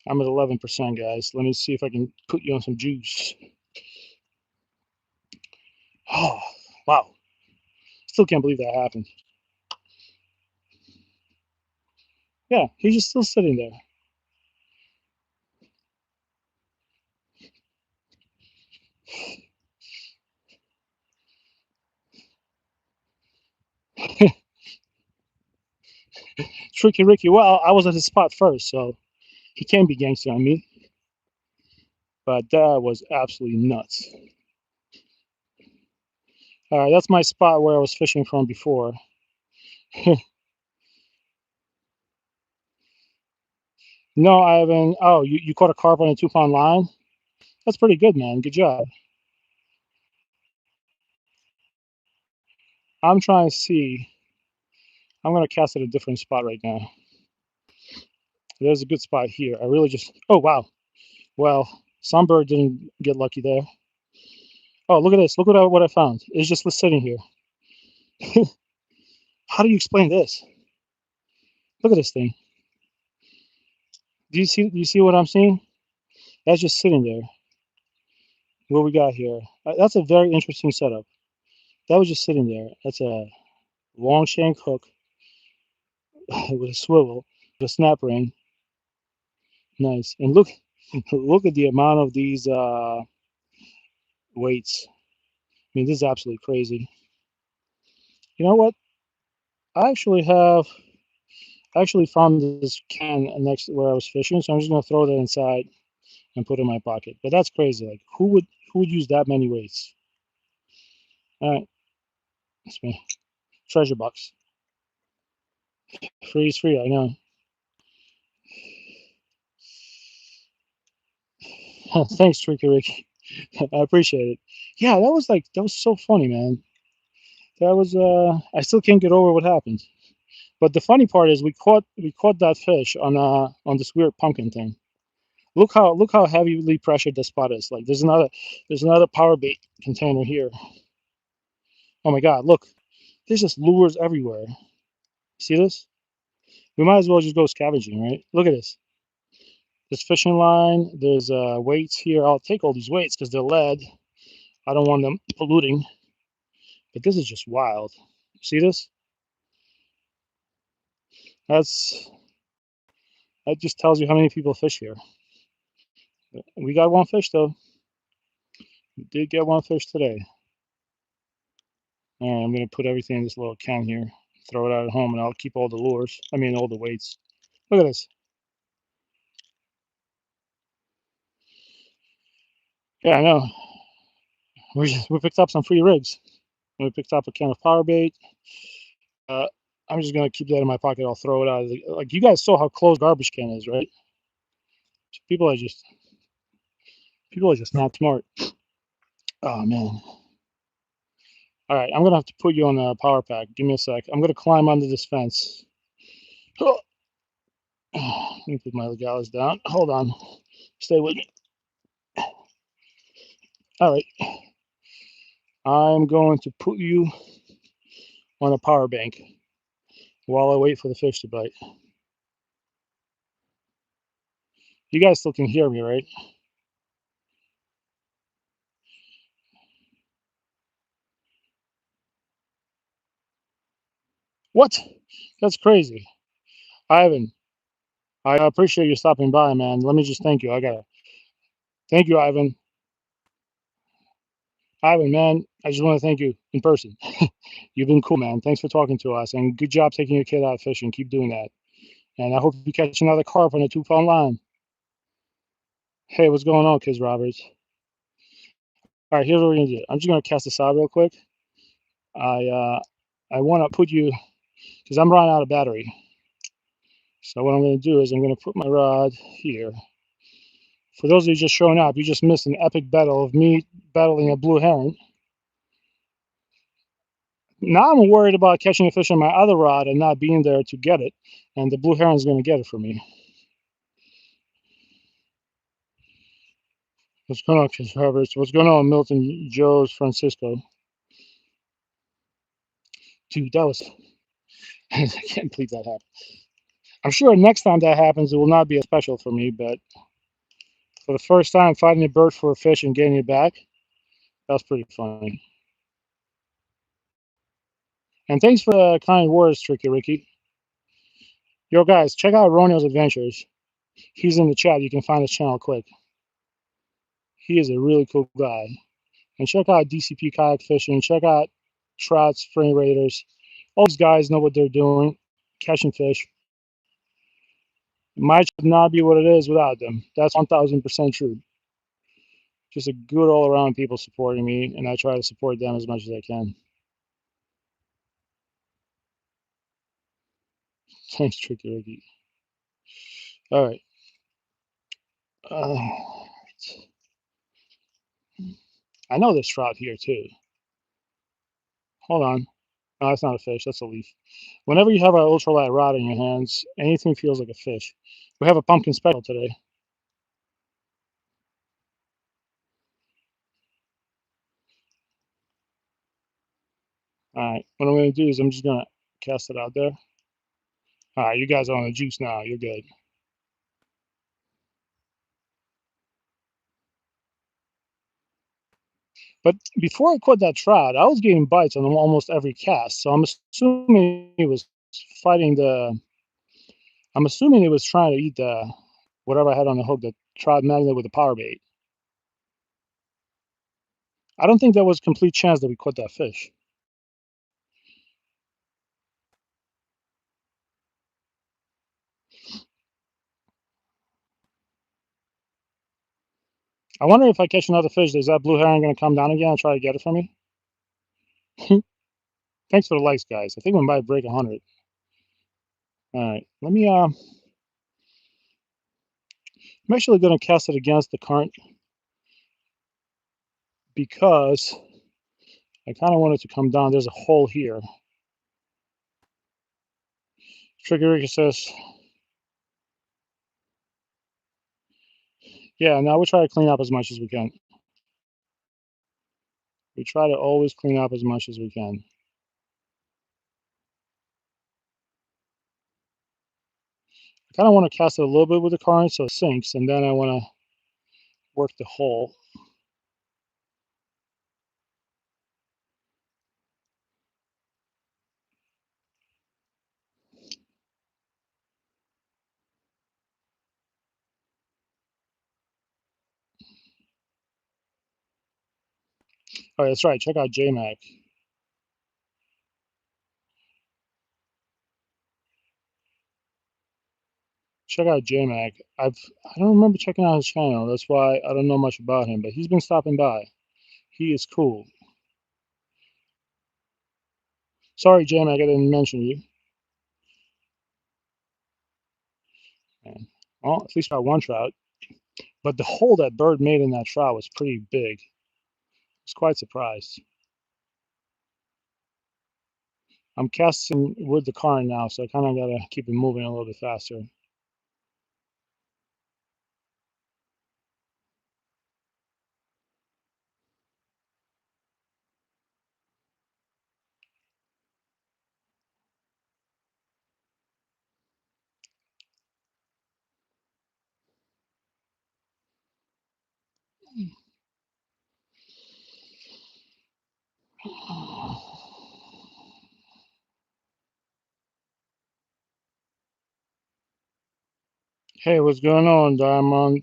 I'm at 11%, guys. Let me see if I can put you on some juice. Oh, wow. Still can't believe that happened. Yeah, he's just still sitting there. Tricky Ricky. Well, I was at his spot first, so he can't be gangster on me. But that was absolutely nuts. All right, that's my spot where I was fishing from before. No, I haven't. Oh, you caught a carp on a 2 pound line? That's pretty good, man. Good job. I'm trying to see. I'm going to cast at a different spot right now. There's a good spot here. I really just. Oh, wow. Well, some bird didn't get lucky there. Oh, look at this. Look what I found. It's just sitting here. How do you explain this? Look at this thing. Do you see what I'm seeing? That's just sitting there. What we got here? That's a very interesting setup. That was just sitting there. That's a long shank hook with a swivel, with a snap ring. Nice. And look at the amount of these weights. I mean, this is absolutely crazy. You know what? I actually have I actually found this can next to where I was fishing, so I'm just gonna throw that inside and put it in my pocket. But that's crazy. Like, who would use that many weights? All right, it's me. Treasure box. Free is free. I know. Thanks, Tricky Ricky. I appreciate it. Yeah, that was so funny, man. That was I still can't get over what happened. But the funny part is we caught that fish on this weird pumpkin thing. Look how heavily pressured the spot is. Like there's another power bait container here. Oh my God, look. There's just lures everywhere. See this? We might as well just go scavenging, right? Look at this. There's fishing line. There's weights here. I'll take all these weights because they're lead. I don't want them polluting. But this is just wild. See this? That's that just tells you how many people fish here. We got one fish though. We did get one fish today. All right, I'm gonna put everything in this little can here. Throw it out at home, and I'll keep all the lures. I mean, all the weights. Look at this. Yeah, I know. We picked up some free rigs. We picked up a can of power bait. Uh, I'm just gonna keep that in my pocket. I'll throw it out. Like you guys saw how close garbage can is, right? People are just people are just not smart. Oh man. All right, I'm gonna have to put you on a power pack. Give me a sec. I'm gonna climb under this fence. Let me put my gallows down. Hold on. Stay with me. All right. I'm going to put you on a power bank while I wait for the fish to bite. You guys still can hear me, right? What? That's crazy. Ivan, I appreciate you stopping by, man. Let me just thank you. I gotta thank you, Ivan. Ivan, man, I just want to thank you in person. You've been cool, man. Thanks for talking to us, and good job taking your kid out fishing. Keep doing that. And I hope you catch another carp on a 2 pound line. Hey, what's going on, Kids Roberts? All right, here's what we're gonna do. I'm just gonna cast this out real quick. I want to put you because I'm running out of battery. So what I'm gonna do is I'm gonna put my rod here. For those of you just showing up, you just missed an epic battle of me battling a blue heron. Now I'm worried about catching a fish on my other rod and not being there to get it, and the blue heron's gonna get it for me. What's going on, Chris Roberts? What's going on, Milton Joe's Francisco? Dude, that was I can't believe that happened. I'm sure next time that happens, it will not be as special for me, but for the first time fighting a bird for a fish and getting it back, that's pretty funny. And thanks for the kind words, Tricky Ricky. Yo, guys, check out Roneo's Adventures. He's in the chat. You can find his channel quick. He is a really cool guy. And check out DCP Kayak Fishing. Check out Trout Spring Raiders. All these guys know what they're doing, catching fish. It might not be what it is without them. That's 1000% true. Just a good all around people supporting me, and I try to support them as much as I can. Thanks, Tricky Ricky. All right. I know there's trout here too. Hold on. No, that's not a fish. That's a leaf. Whenever you have an ultralight rod in your hands, anything feels like a fish. We have a pumpkin special today. All right. What I'm going to do is I'm just going to cast it out there. All right. You guys are on the juice now. You're good. But before I caught that trout, I was getting bites on almost every cast. So I'm assuming he was fighting the. I'm assuming he was trying to eat the whatever I had on the hook, the trout magnet with the power bait. I don't think there was complete chance that we caught that fish. I wonder if I catch another fish, is that blue heron going to come down again and try to get it for me? Thanks for the likes, guys. I think we might break 100. All right, let me. I'm actually going to cast it against the current because I kind of want it to come down. There's a hole here. Tricky says, yeah, now we try to clean up as much as we can. We try to always clean up as much as we can. kind of want to cast it a little bit with the current so it sinks, and then I want to work the hole. Oh, that's right. Check out JMac. Check out JMac. I don't remember checking out his channel. That's why I don't know much about him, but he's been stopping by. He is cool. Sorry, JMac, I didn't mention you. And, well, at least got one trout. But the hole that bird made in that trout was pretty big. I was quite surprised. I'm casting with the current now, so I kind of gotta keep it moving a little bit faster. Hey, what's going on, Diamond?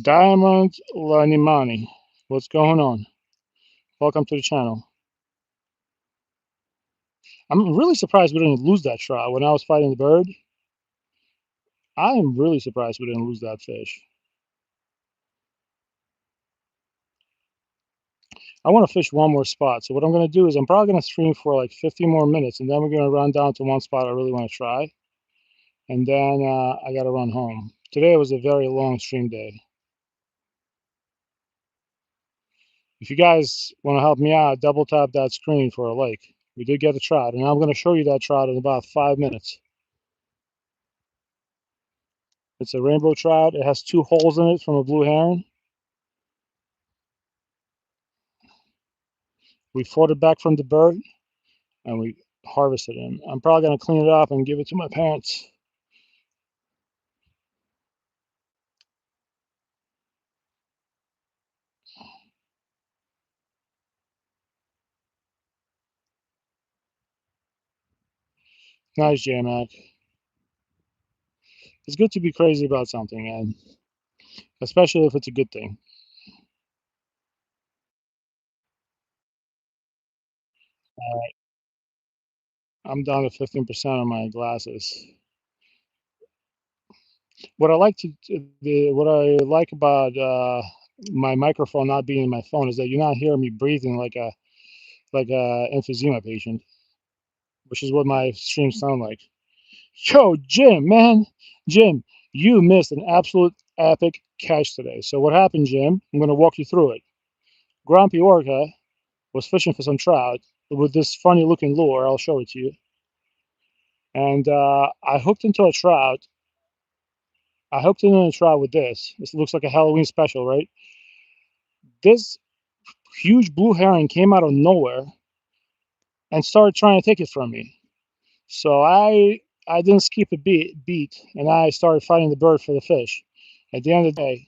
Diamond Lanimani. What's going on? Welcome to the channel. I'm really surprised we didn't lose that trout when I was fighting the bird. I am really surprised we didn't lose that fish. I want to fish one more spot. So what I'm going to do is I'm probably going to stream for like 50 more minutes, and then we're going to run down to one spot I really want to try. And then I got to run home. Today was a very long stream day. If you guys want to help me out, double tap that screen for a lake. We did get a trout, and I'm going to show you that trout in about 5 minutes. It's a rainbow trout. It has 2 holes in it from a blue heron. We fought it back from the bird, and we harvested him. I'm probably going to clean it up and give it to my parents. Nice, J-Mac. It's good to be crazy about something, and especially if it's a good thing. I'm down to 15% on my glasses. What I like what I like about my microphone not being in my phone is that you're not hearing me breathing like a emphysema patient, which is what my streams sound like. Yo, Jim, man, Jim, you missed an absolute epic catch today. So what happened, Jim? I'm gonna walk you through it. Grumpy Orca was fishing for some trout with this funny looking lure. I'll show it to you. And I hooked into a trout. I hooked into a trout with this. This looks like a Halloween special, right? This huge blue heron came out of nowhere and started trying to take it from me. So I didn't skip a beat, and I started fighting the bird for the fish. At the end of the day,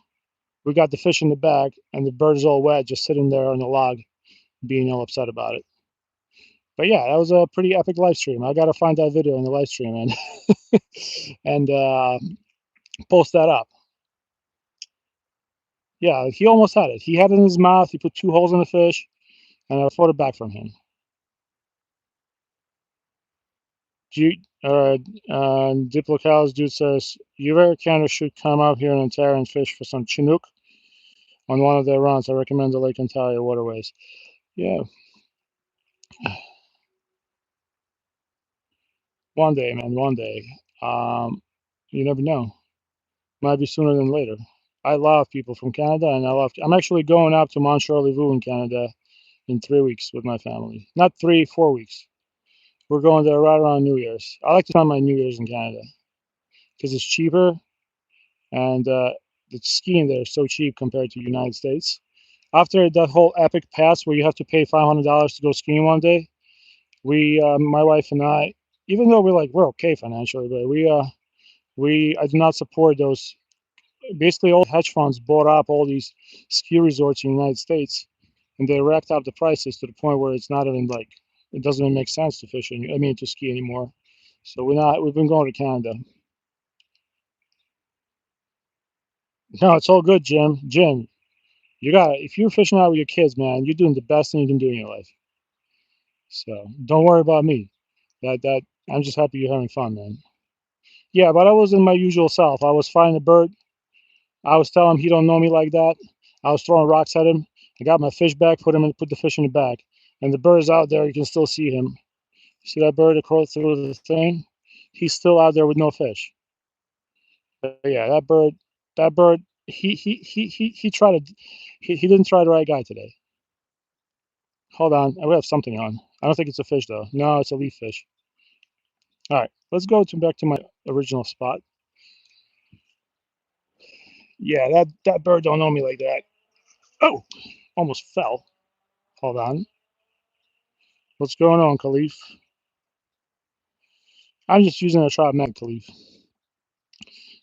we got the fish in the bag, and the bird is all wet, just sitting there on the log, being all upset about it. But yeah, that was a pretty epic live stream. I gotta find that video in the live stream and post that up. Yeah, he almost had it. He had it in his mouth. He put 2 holes in the fish, and I fought it back from him. Diplocal's dude says, you Americaners should come out here in Ontario and fish for some Chinook on one of their runs. I recommend the Lake Ontario waterways. Yeah. One day, man, one day. You never know. Might be sooner than later. I love people from Canada, and I'm actually going up to Mont Charlevaux in Canada in 3 weeks with my family. Not 3, 4 weeks. We're going there right around New Year's. I like to spend my New Year's in Canada because it's cheaper, and the skiing there is so cheap compared to the United States. After that whole epic pass where you have to pay $500 to go skiing one day, my wife and I, even though we're okay financially, but I do not support those. Basically, all hedge funds bought up all these ski resorts in the United States, and they racked up the prices to the point where it's not even like it doesn't even make sense to fish. I mean, to ski anymore. So we've been going to Canada. No, it's all good, Jim. Jim, you got it. If you're fishing out with your kids, man, you're doing the best thing you can do in your life. So don't worry about me. That I'm just happy you're having fun, man. Yeah, but I wasn't my usual self. I was fighting the bird. I was telling him he don't know me like that. I was throwing rocks at him. I got my fish back, put the fish in the bag, and the bird's out there. You can still see him. See that bird across through the thing? He's still out there with no fish. But yeah, that bird, he tried to, he didn't try the right guy today. Hold on, I have something on. I don't think it's a fish though. No, it's a leaf fish. All right, let's go back to my original spot. Yeah, that bird don't know me like that. Oh, almost fell. Hold on. What's going on, Khalif? I'm just using a trout mag, Khalif.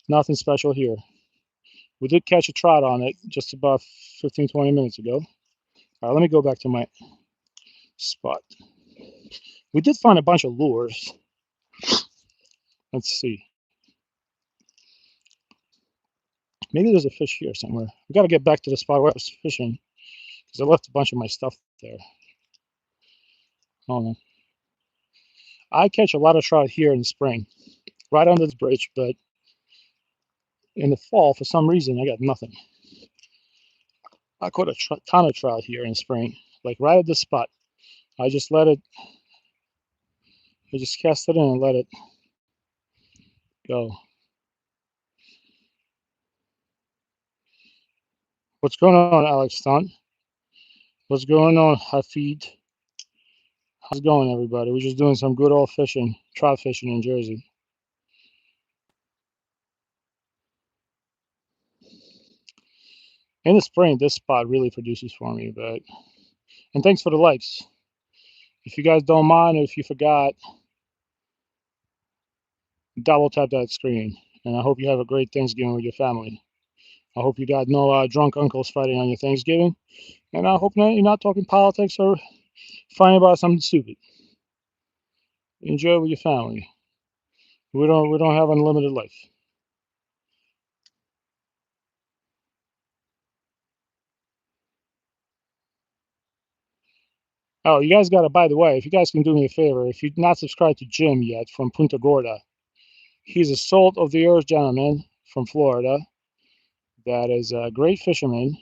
Nothing special here. We did catch a trout on it just about 15, 20 minutes ago. All right, let me go back to my spot. We did find a bunch of lures. Let's see. Maybe there's a fish here somewhere. We got to get back to the spot where I was fishing because I left a bunch of my stuff there. Hold on. I catch a lot of trout here in the spring, right under the bridge, but in the fall, for some reason, I got nothing. I caught a ton of trout here in spring, like right at this spot. I just let it, I just cast it in and let it go. What's going on, Alex Stunt? What's going on, Hafid? How's it going, everybody? We're just doing some good old fishing, trout fishing in Jersey. In the spring, this spot really produces for me, but and thanks for the likes. If you guys don't mind, or if you forgot, double tap that screen. And I hope you have a great Thanksgiving with your family. I hope you got no drunk uncles fighting on your Thanksgiving, and I hope you're not talking politics or fighting about something stupid. Enjoy with your family. We don't have unlimited life. Oh, you guys got to, by the way, if you guys can do me a favor, if you're not subscribed to Jim yet from Punta Gorda, he's a salt of the earth gentleman from Florida that is a great fisherman,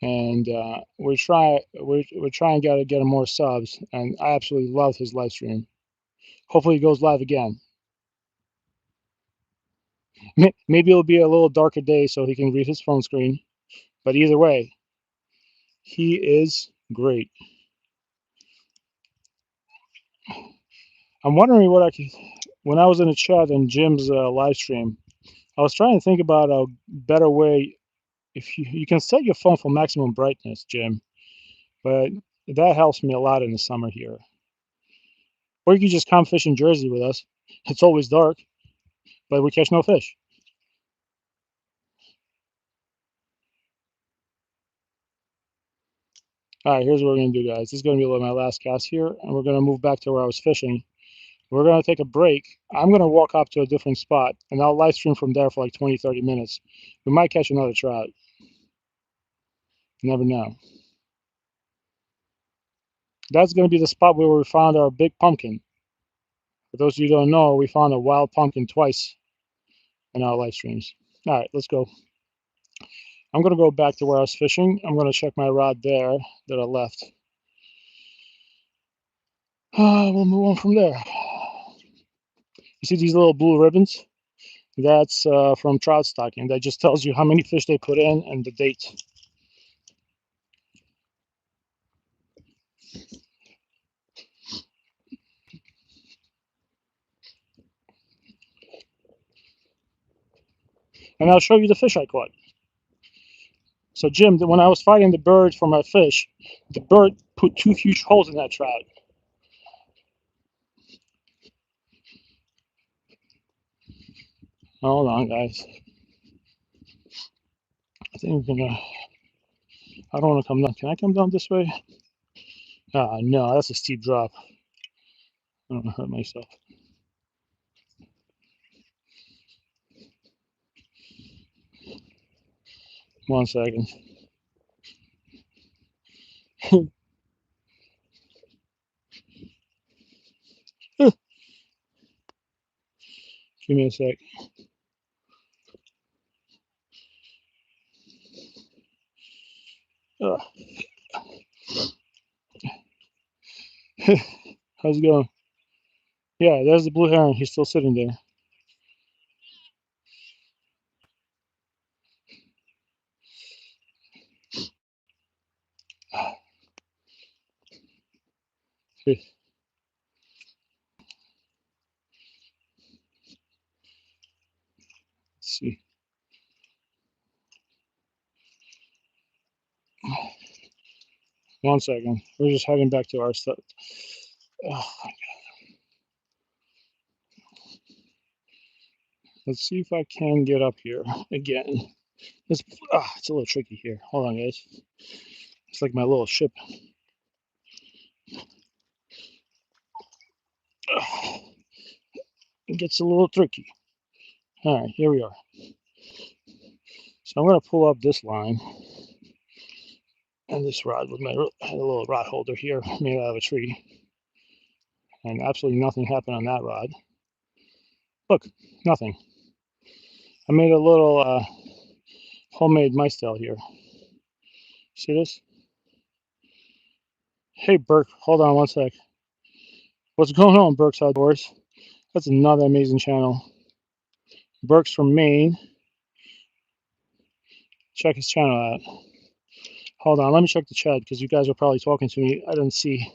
and we're trying to get him more subs, and I absolutely love his live stream. Hopefully, he goes live again. Maybe it'll be a little darker day so he can read his phone screen, but either way, he is great. I'm wondering what I could. When I was in the chat in Jim's live stream, I was trying to think about a better way. If you can set your phone for maximum brightness, Jim, but that helps me a lot in the summer here. Or you can just come fish in Jersey with us. It's always dark, but we catch no fish. All right, here's what we're gonna do, guys. This is gonna be my last cast here, and we're gonna move back to where I was fishing. We're gonna take a break. I'm gonna walk up to a different spot, and I'll live stream from there for like 20, 30 minutes. We might catch another trout. You never know. That's gonna be the spot where we found our big pumpkin. For those of you who don't know, we found a wild pumpkin twice in our live streams. All right, let's go. I'm gonna go back to where I was fishing. I'm gonna check my rod there that I left. We'll move on from there. You see these little blue ribbons? That's from trout stocking. That just tells you how many fish they put in and the date. And I'll show you the fish I caught. So Jim, when I was fighting the bird for my fish, the bird put two huge holes in that trout. Hold on, guys. I think we're gonna. I don't want to come down. Can I come down this way? Ah, no, that's a steep drop. I don't want to hurt myself. One second. Give me a sec. Ugh. How's it going? Yeah, there's the blue heron. He's still sitting there. Let's see. One second. We're just heading back to our stuff. Let's see if I can get up here again. It's a little tricky here. Hold on, guys. It's like my little ship. It gets a little tricky. All right, here we are. So I'm going to pull up this line and this rod with my little rod holder here made out of a tree. And absolutely nothing happened on that rod. Look, nothing. I made a little homemade mice tail here. See this? Hey, Burke, hold on one sec. What's going on, Burke's Outdoors? That's another amazing channel. Burke's from Maine. Check his channel out. Hold on, let me check the chat because you guys are probably talking to me. I didn't see.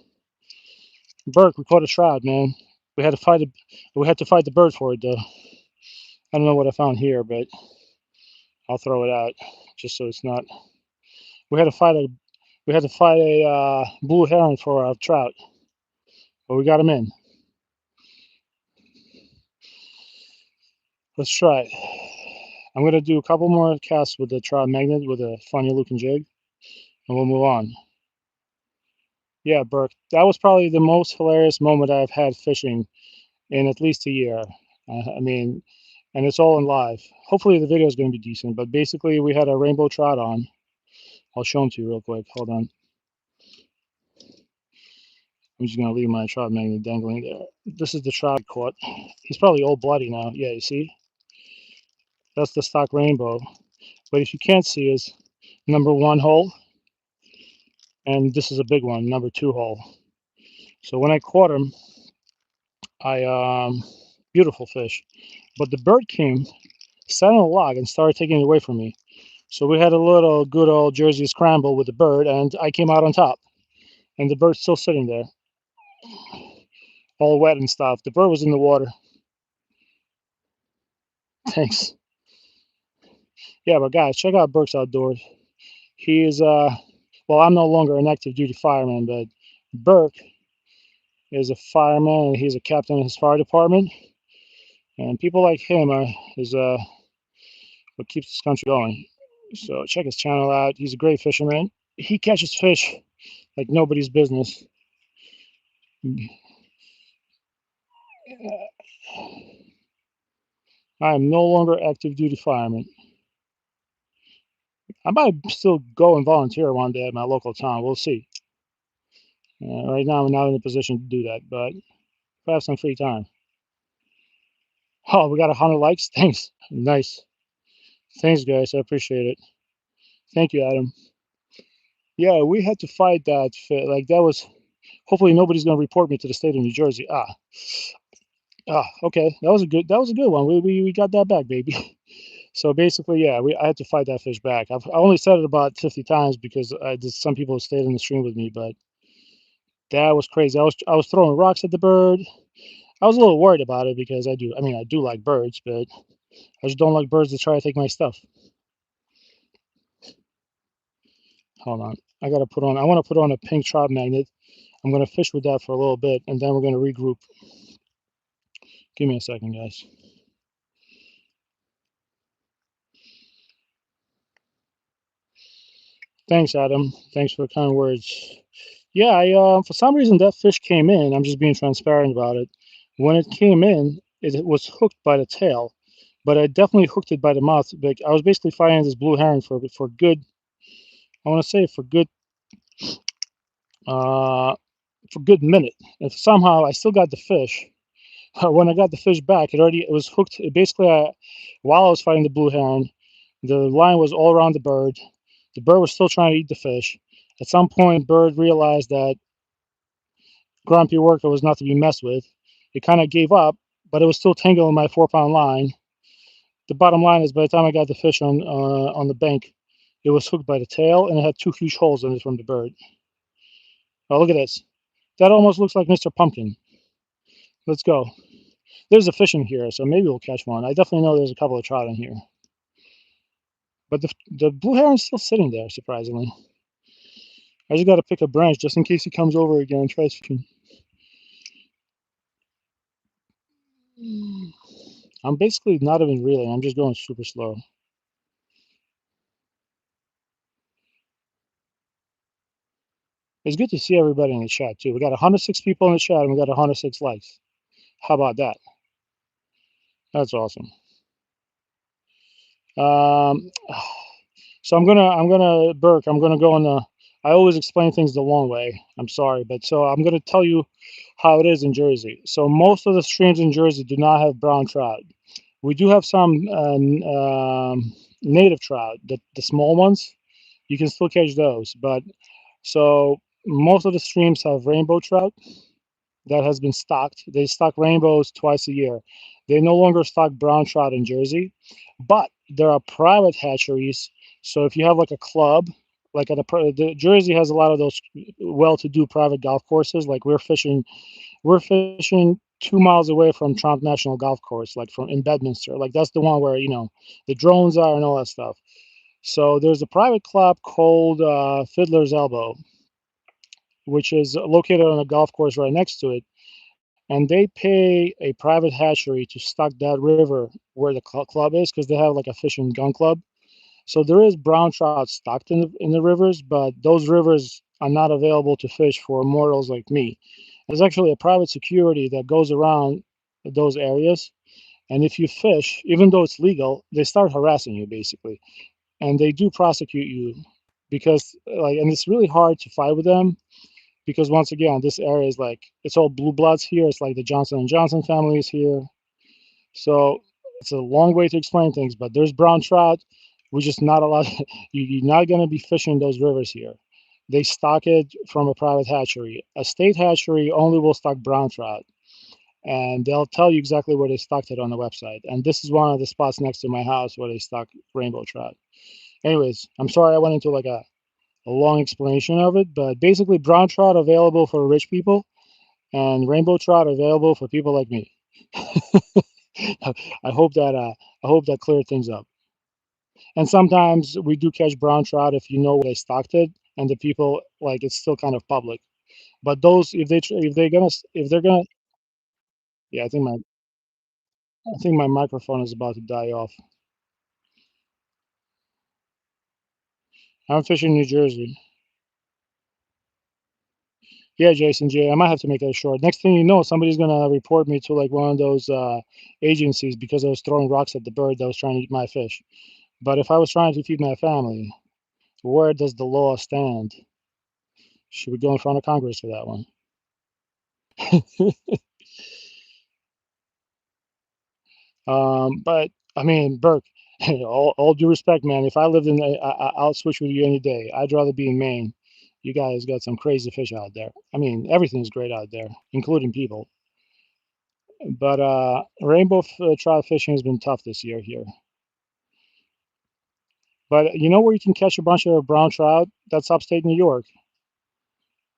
Burke, we caught a trout, man. We had to fight it. We had to fight the bird for it, though. I don't know what I found here, but I'll throw it out just so it's not. We had to fight a. We had to fight a blue heron for a trout, but we got him in. Let's try it. I'm gonna do a couple more casts with the trout magnet with a funny looking jig, and we'll move on. Yeah, Burke, that was probably the most hilarious moment I've had fishing in at least a year. I mean, and it's all in live. Hopefully the video is going to be decent, but basically we had a rainbow trout on. I'll show them to you real quick. Hold on. I'm just going to leave my trout magnet dangling there. This is the trout caught. He's probably all bloody now. Yeah, you see? That's the stock rainbow. But if you can't see is number 1 hole, and this is a big one, number 2 hole. So when I caught him, beautiful fish. But the bird came, sat on a log, and started taking it away from me. So we had a little good old Jersey scramble with the bird, and I came out on top. And the bird's still sitting there, all wet and stuff. The bird was in the water. Thanks. Yeah, but guys, check out Burke's Outdoors. He is, well, I'm no longer an active duty fireman, but Burke is a fireman and he's a captain in his fire department. And people like him is what keeps this country going. So check his channel out. He's a great fisherman. He catches fish like nobody's business. I am no longer active duty fireman. I might still go and volunteer one day at my local town. We'll see. Right now, I'm not in a position to do that, but if I have some free time. Oh, we got 100 likes. Thanks. Nice. Thanks, guys. I appreciate it. Thank you, Adam. Yeah, we had to fight that. Like that was. Hopefully, nobody's going to report me to the state of New Jersey. Okay. That was a good. That was a good one. We got that back, baby. So basically, yeah, I had to fight that fish back. I only said it about 50 times because some people stayed in the stream with me, but that was crazy. I was throwing rocks at the bird. I was a little worried about it because I do like birds, but I just don't like birds that try to take my stuff. Hold on. I want to put on a pink trout magnet. I'm going to fish with that for a little bit, and then we're going to regroup. Give me a second, guys. Thanks, Adam. Thanks for the kind words. Yeah, I for some reason that fish came in. I'm just being transparent about it. When it came in, it was hooked by the tail, but I definitely hooked it by the mouth. Like I was basically fighting this blue heron for good. I want to say uh for good minute, and somehow I still got the fish. When I got the fish back, it was hooked. Basically, while I was fighting the blue heron, the line was all around the bird. The bird was still trying to eat the fish. At some point, bird realized that grumpy worker was not to be messed with. It kind of gave up, but it was still tangled in my 4 pound line. The bottom line is, by the time I got the fish on the bank, it was hooked by the tail and it had two huge holes in it from the bird. Oh, look at this. That almost looks like Mr. Pumpkin. Let's go. There's a fish in here, so maybe we'll catch one. I definitely know there's a couple of trout in here. But the blue heron's still sitting there, surprisingly. I just got to pick a branch just in case he comes over again and tries fishing. I'm basically not even reeling. I'm just going super slow. It's good to see everybody in the chat too. We got 106 people in the chat and we got 106 likes. How about that? That's awesome. Um, so Burke. I'm gonna go on the. I always explain things the long way. I'm sorry, but so I'm gonna tell you how it is in Jersey. So most of the streams in Jersey do not have brown trout. We do have some native trout, the small ones. You can still catch those, but so most of the streams have rainbow trout that has been stocked. They stock rainbows twice a year. They no longer stock brown trout in Jersey, but there are private hatcheries. So if you have like a club, like the Jersey has a lot of those well-to-do private golf courses. Like we're fishing 2 miles away from Trump National Golf Course, like from in Bedminster. Like that's the one where the drones are and all that stuff. So there's a private club called Fiddler's Elbow, which is located on a golf course right next to it, and they pay a private hatchery to stock that river where the club is because they have like a fishing gun club. So there is brown trout stocked in the rivers, but those rivers are not available to fish for mortals like me. There's actually a private security that goes around those areas, and if you fish, even though it's legal, they start harassing you basically, and they do prosecute you because and it's really hard to fight with them because once again, this area is like it's all blue bloods here. It's like the Johnson and Johnson family is here, so it's a long way to explain things. But there's brown trout. We're just not allowed. You're not going to be fishing those rivers here. They stock it from a private hatchery. A state hatchery only will stock brown trout, and they'll tell you exactly where they stocked it on the website. And this is one of the spots next to my house where they stock rainbow trout. Anyways, I'm sorry I went into like a long explanation of it, but basically brown trout available for rich people and rainbow trout available for people like me. I hope that cleared things up. And sometimes we do catch brown trout if you know where they stocked it, and the people like it's still kind of public. But those if they're gonna yeah, I think my microphone is about to die off. I'm fishing New Jersey. Yeah, Jason J. I might have to make that short. Next thing you know, somebody's gonna report me to like one of those agencies because I was throwing rocks at the bird that was trying to eat my fish. But if I was trying to feed my family, where does the law stand? Should we go in front of Congress for that one? But I mean, Burke, all due respect, man. If I lived I'll switch with you any day. I'd rather be in Maine. You guys got some crazy fish out there. I mean, everything's great out there, including people. But rainbow trout fishing has been tough this year here. But you know where you can catch a bunch of brown trout? That's upstate New York.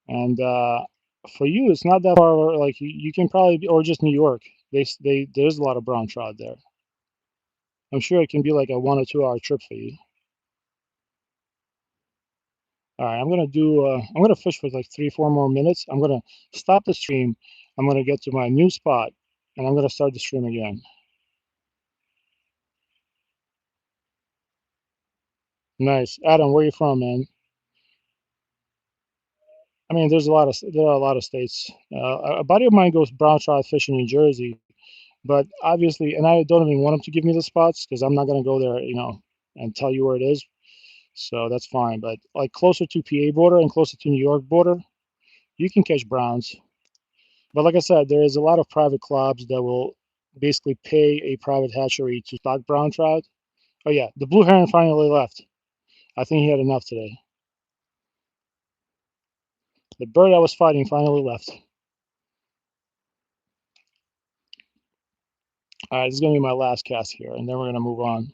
And for you, it's not that far. Like you can probably, or just New York. There's a lot of brown trout there. I'm sure it can be like a 1 or 2 hour trip for you. All right, I'm gonna do. I'm gonna fish for like 3, 4 more minutes. I'm gonna stop the stream. I'm gonna get to my new spot, and I'm gonna start the stream again. Nice, Adam. Where you from, man? I mean, there are a lot of states. A buddy of mine goes brown trout fishing in Jersey, but obviously, and I don't even want him to give me the spots because I'm not gonna go there, and tell you where it is. So that's fine. But like closer to PA border and closer to New York border, you can catch browns. But like I said, there is a lot of private clubs that will basically pay a private hatchery to stock brown trout. Oh yeah, the blue heron finally left. I think he had enough today. The bird I was fighting finally left. All right, this is gonna be my last cast here, and then we're gonna move on.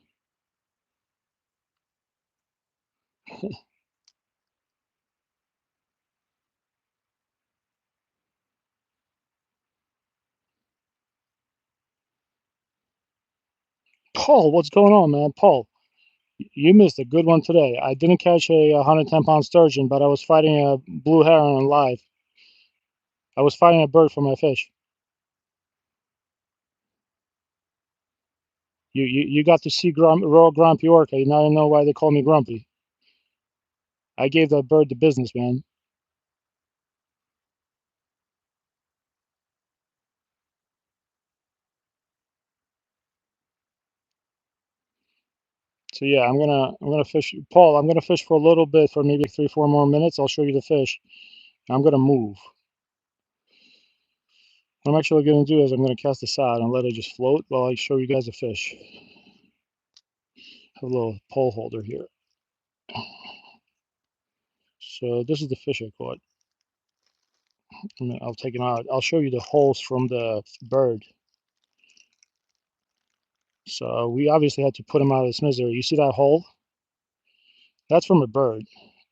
Paul, what's going on, man? Paul, you missed a good one today. I didn't catch a 110-pound sturgeon, but I was fighting a blue heron on live. I was fighting a bird for my fish. You got to see Royal Grumpy Orca. You now know why they call me Grumpy. I gave that bird the business, man. So yeah, I'm gonna fish, Paul. I'm gonna fish for a little bit, for maybe 3, 4 more minutes. I'll show you the fish. I'm gonna move. What I'm actually gonna do is I'm gonna cast this out and let it just float while I show you guys the fish. Have a little pole holder here. So this is the fish I caught. I'll take him out. I'll show you the holes from the bird. So we obviously had to put him out of his misery. You see that hole? That's from a bird,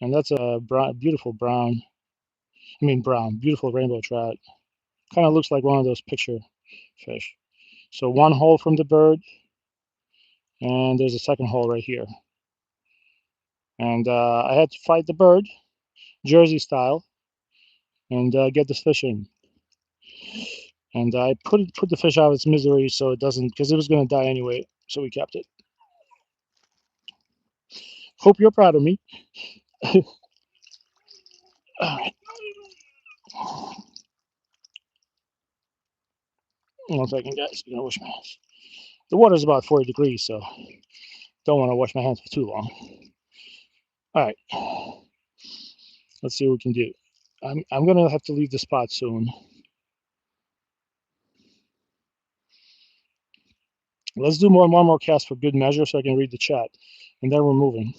and that's a brown, beautiful brown. I mean brown, beautiful rainbow trout. Kind of looks like one of those picture fish. So one hole from the bird, and there's a second hole right here. And I had to fight the bird, Jersey style, and get this fish in. And I put the fish out of its misery so it doesn't, because it was going to die anyway. So we kept it. Hope you're proud of me. All right, 1 second, guys. I'm gonna wash my hands. The water's about 40 degrees, so don't want to wash my hands for too long. All right, let's see what we can do. I'm gonna have to leave the spot soon. Let's do one more cast for good measure so I can read the chat, and then we're moving.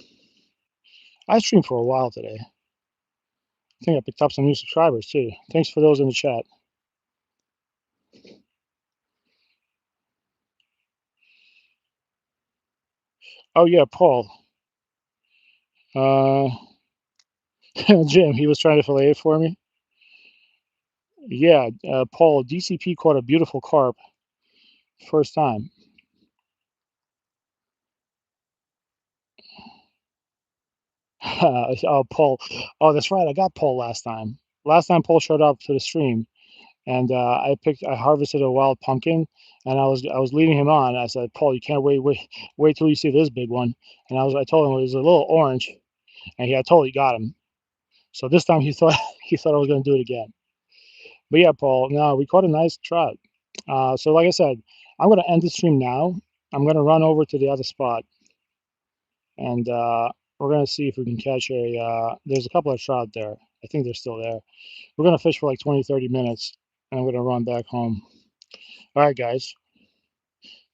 I streamed for a while today. I think I picked up some new subscribers too. Thanks for those in the chat. Oh yeah, Paul. Uh, Jim, he was trying to fillet it for me. Yeah, Paul, DCP caught a beautiful carp first time. Oh, Paul. Oh, that's right. I got Paul last time. Last time Paul showed up to the stream, and I harvested a wild pumpkin, and I was leading him on. I said, Paul, you can't wait till you see this big one. And I told him it was a little orange, and I totally got him. So this time he thought he thought I was going to do it again. But yeah, Paul, no, we caught a nice trout. So like I said, I'm going to end the stream now. I'm going to run over to the other spot, and we're going to see if we can catch a. There's a couple of trout there. I think they're still there. We're going to fish for like 20, 30 minutes, and I'm going to run back home. All right, guys.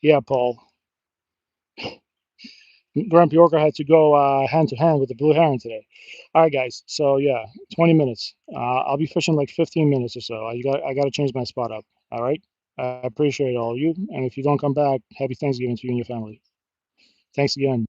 Yeah, Paul. Grumpy Orca had to go hand to hand with the blue heron today. All right, guys. So yeah, 20 minutes. I'll be fishing like 15 minutes or so. I got to change my spot up. All right. I appreciate all of you. And if you don't come back, happy Thanksgiving to you and your family. Thanks again.